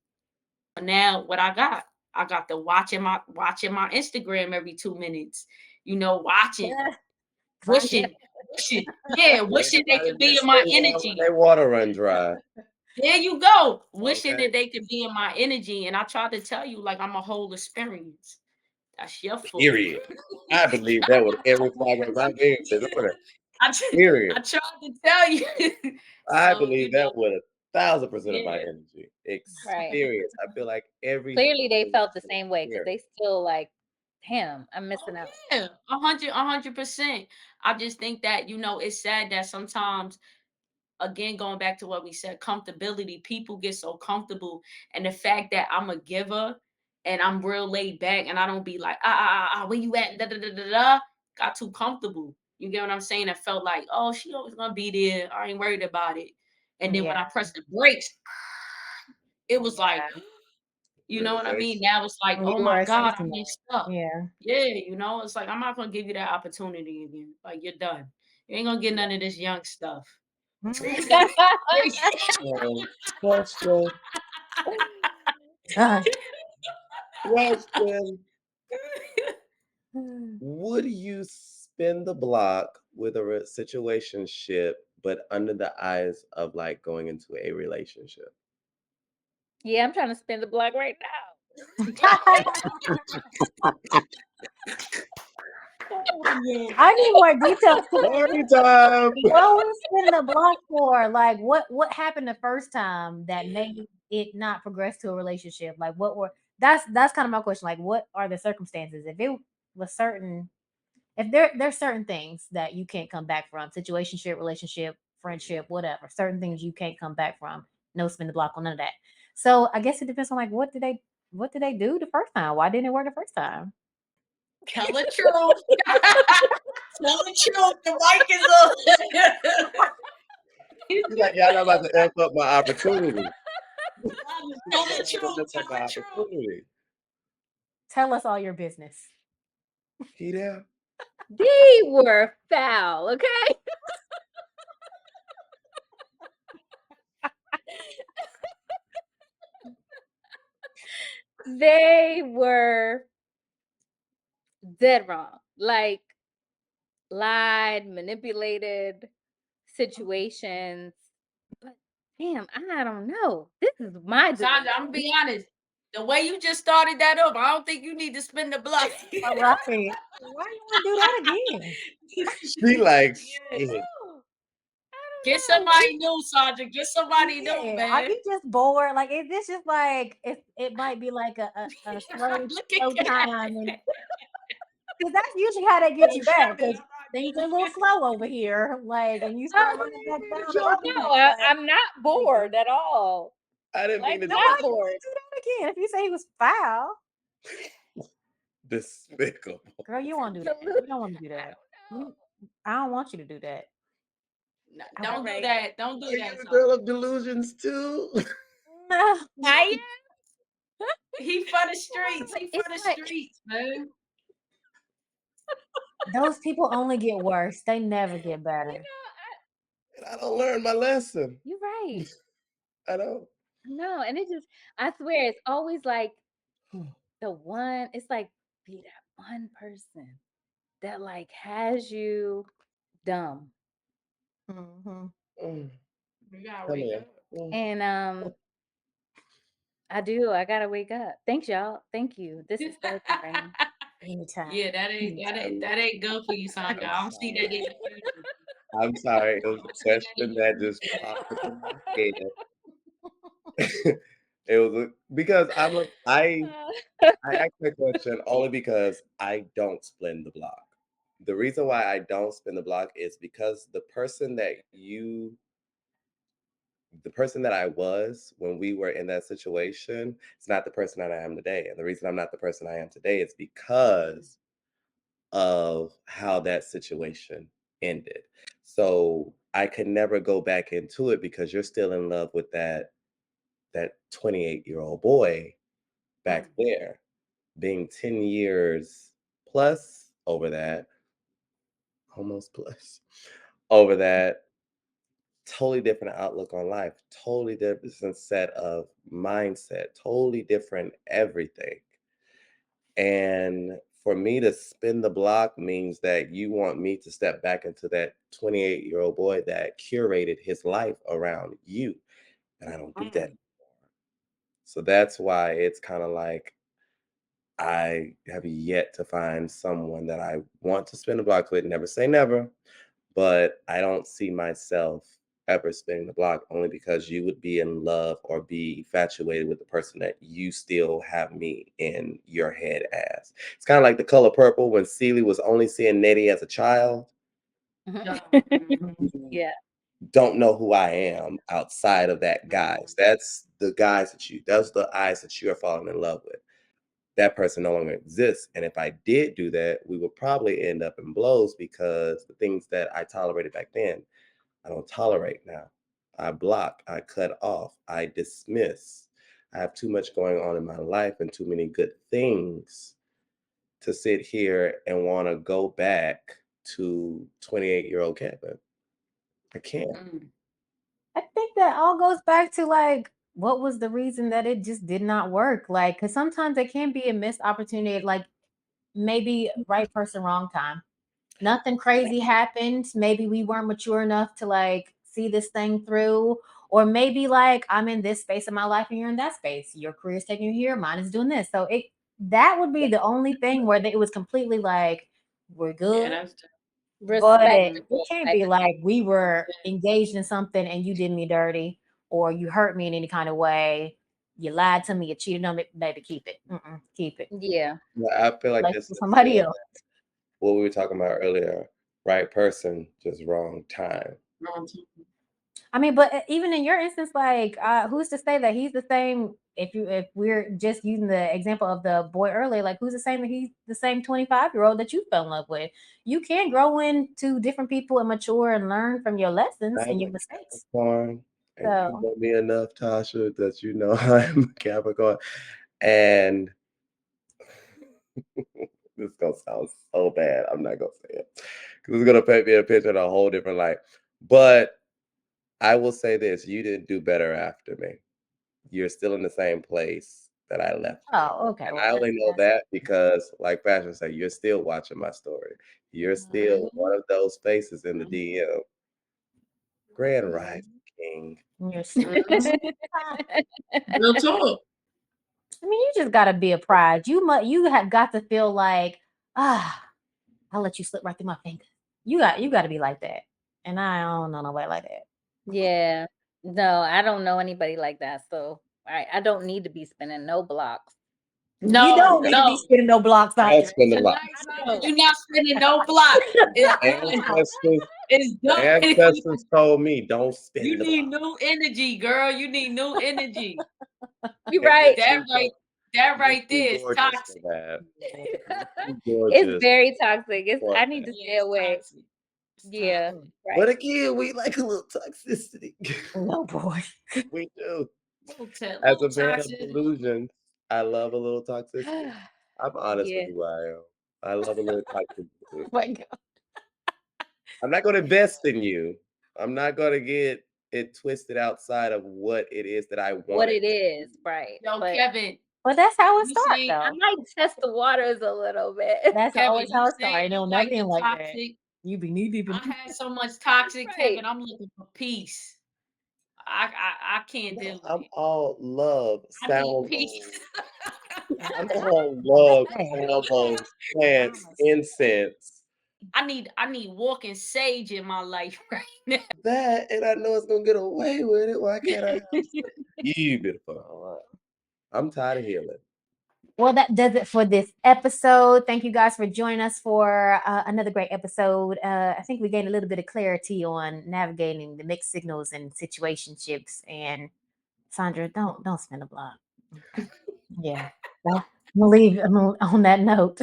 Now what I got? I got to watching my Instagram every 2 minutes. Watching, Watching. wishing, yeah, wishing they Everybody could be just in my stay warm when energy. they water run dry. There you go. Wishing Okay. that they could be in my energy. And I tried to tell you, like, I'm a whole experience. That's your fault. Period. I believe that with every fiber of my being. I, Period. I tried to tell you. I So, believe that with 1,000% of my yeah. energy. Right. Experience. I feel like every Clearly they human felt the is an same way because they experience. still like, damn, I'm Oh, missing out. yeah. 100%. I just think that, it's sad that sometimes, again, going back to what we said, comfortability, people get so comfortable. And the fact that I'm a giver and I'm real laid back and I don't be like, where you at? Da, da, da, da, da. Got too comfortable. You get what I'm saying? I felt like, oh, she always gonna be there. I ain't worried about it. And then when Yeah. I pressed the brakes, it was like, Yeah. you know what I mean? Realization. Now it's like, When oh you are my a God, safety I net. messed up. Yeah. Yeah, it's like I'm not gonna give you that opportunity again. Like, you're done. You ain't gonna get none of this young stuff. Question. Uh, Question. Would you spin the block with a situationship, but under the eyes of like going into a relationship? Yeah, I'm trying to spin the block right now. I need more details. Story time. What we spin the block for? Like, what happened the first time that made it not progress to a relationship? Like, what were that's kind of my question. Like, what are the circumstances? If it was certain, if there's certain things that you can't come back from, situationship, relationship, friendship, whatever, certain things you can't come back from. No spin the block on none of that. So I guess it depends on like what did they do the first time? Why didn't it work the first time? Tell the truth. Tell the truth. The mic is on. He's like, y'all not about to F up my opportunity. Tell the Y'all truth. not Tell F up my the truth. opportunity. Tell us all your business. He there? They were foul, okay? They were dead wrong. Like, lied, manipulated situations. But damn, I don't know. This is my Sandra, I'm decision. gonna be honest. The way you just started that up, I don't think you need to spin the block. All right. Why you want to do that again? She like, Yeah. shit. Get I don't know. somebody new, Sandra. Get somebody new, Yeah, are man. you just bored? Like, is this just like it might be like a Look slow at time, and because that's usually how they get you back. Because things are a little slow over here, like, and you start running back down the road. No, Like, I'm not bored at all. I didn't Like, mean to so not why you bored. want to do that again? If you say he was foul, despicable. girl, you won't do that. You don't want to do that. I don't want you to do that. No, I don't Right. do that. Don't do Are you that, a Sandra. girl of delusions too? No. I He for the streets. He for it's the like, streets, man. Those people only get worse. They never get better. And I don't learn my lesson. you're right. I don't. No, and it just, I swear, it's always like the one, it's like be that one person that like has you dumb. Mm-hmm. Mm, You gotta come wake here. up. Mm. And I gotta wake up. Thanks, y'all. Thank you. This is therapy right now. Anytime. Yeah, that ain't Anytime. good for you, Sandra. I'm I don't see that in sorry. your future. I'm sorry. It I was don't a see that in question your that just future. popped up in my head. It was because I asked that question only because I don't spin the block. The reason why I don't spin the block is because the person that I was when we were in that situation, it's not the person that I am today. And the reason I'm not the person I am today is because of how that situation ended. So I could never go back into it because you're still in love with that 28-year-old boy back there, being 10 years plus over that, almost plus over that, totally different outlook on life, totally different set of mindset, totally different everything. And for me to spin the block means that you want me to step back into that 28-year-old boy that curated his life around you. And I don't do that. So that's why it's kind of like I have yet to find someone that I want to spin the block with. Never say never, but I don't see myself ever spinning the block only because you would be in love or be infatuated with the person that you still have me in your head as. It's kind of like The Color Purple when Celie was only seeing Nettie as a child. Yeah. Don't know who I am outside of that guise. That's the guys that's the eyes that you are falling in love with. That person no longer exists. And if I did do that, we would probably end up in blows because the things that I tolerated back then, I don't tolerate now. I block, I cut off, I dismiss. I have too much going on in my life and too many good things to sit here and want to go back to 28-year-old Kevin. I can't. I think that all goes back to like what was the reason that it just did not work? Like, because sometimes it can be a missed opportunity, like maybe right person, wrong time. Nothing crazy happened. Maybe we weren't mature enough to like see this thing through. Or maybe like I'm in this space of my life and you're in that space. Your career's taking you here, mine is doing this. So it that would be the only thing where it was completely like we're good. But it can't be like we were engaged in something and you did me dirty or you hurt me in any kind of way. You lied to me, you cheated on me, baby. Keep it. Keep it. Yeah. I feel like Like this is somebody else. what we were talking about earlier. Right person, just wrong time. I mean, but even in your instance, like, who's to say that he's the same? If we're just using the example of the boy earlier, like, who's to say that he's the same 25-year-old that you fell in love with? You can grow into different people and mature and learn from your lessons and your mistakes. Capricorn, and you So, know me enough, Tasha, that you know I'm a Capricorn, and this is gonna sound so bad. I'm not gonna say it because it's gonna paint me a picture in a whole different light. But I will say this: you didn't do better after me. You're still in the same place that I left you. oh, okay. And Well, I only know that because, like Fashion say, you're still watching my story. You're still one of those faces in the DM. Grand Rising King. you're still. Real talk. I mean, you just gotta be a pride. You have got to feel like, I'll let you slip right through my fingers. You got to be like that, and I don't know nobody like that. Yeah. No, I don't know anybody like that. So I don't need to be spinning no blocks. No, You don't need to be spinning no blocks out I'll spend a lot. You're not spinning no block. It's done. Ancestors told me don't spend You the need block. new energy, girl. You need new energy. You're right. That right there is Gorgeous for toxic. that. It's Gorgeous. very toxic. for I need to that. stay away. Toxic. It's Yeah. toxic. But Right. again, we like a little toxicity. No boy. We do. Little As a man of toxic. illusions, I love a little toxicity. I'm honest Yeah. with who I am. I love a little toxicity. Oh my God. I'm not going to invest in you. I'm not going to get it twisted outside of what it is that I want. What it is, right. Yo, But Kevin. Well, that's how it You starts, saying- though. I might test the waters a little bit. That's Kevin, always you how it saying starts. you It'll like never end the like that. toxic. You be knee deep in I had so much toxic, Right. Kevin. I'm looking for peace. I can't deal with I'm it. all love, I need sound. peace. I'm all love, Hey. sound, plants, incense. I need walking sage in my life right now. That, and I know it's going to get away with it. Why can't I have you, beautiful? I'm tired of healing. Well, that does it for this episode. Thank you guys for joining us for another great episode. I think we gained a little bit of clarity on navigating the mixed signals and situationships. And Sandra, don't spin a block. Okay. Yeah. Well, I'm gonna leave on that note.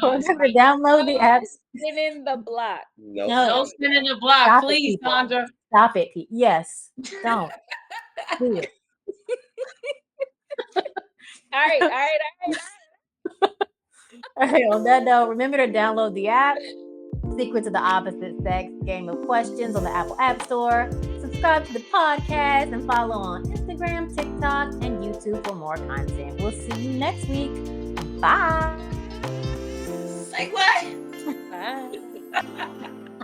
Remember to download the apps. Spinning the block. No. Don't spin in the block, Stop it, please, people. Sandra. Stop it. Yes. Don't do it. All right. All right, on that note, remember to download the app, Secrets of the Opposite Sex Game of Questions on the Apple App Store. Subscribe to the podcast and follow on Instagram, TikTok, and YouTube for more content. We'll see you next week. Bye. Say what? Bye.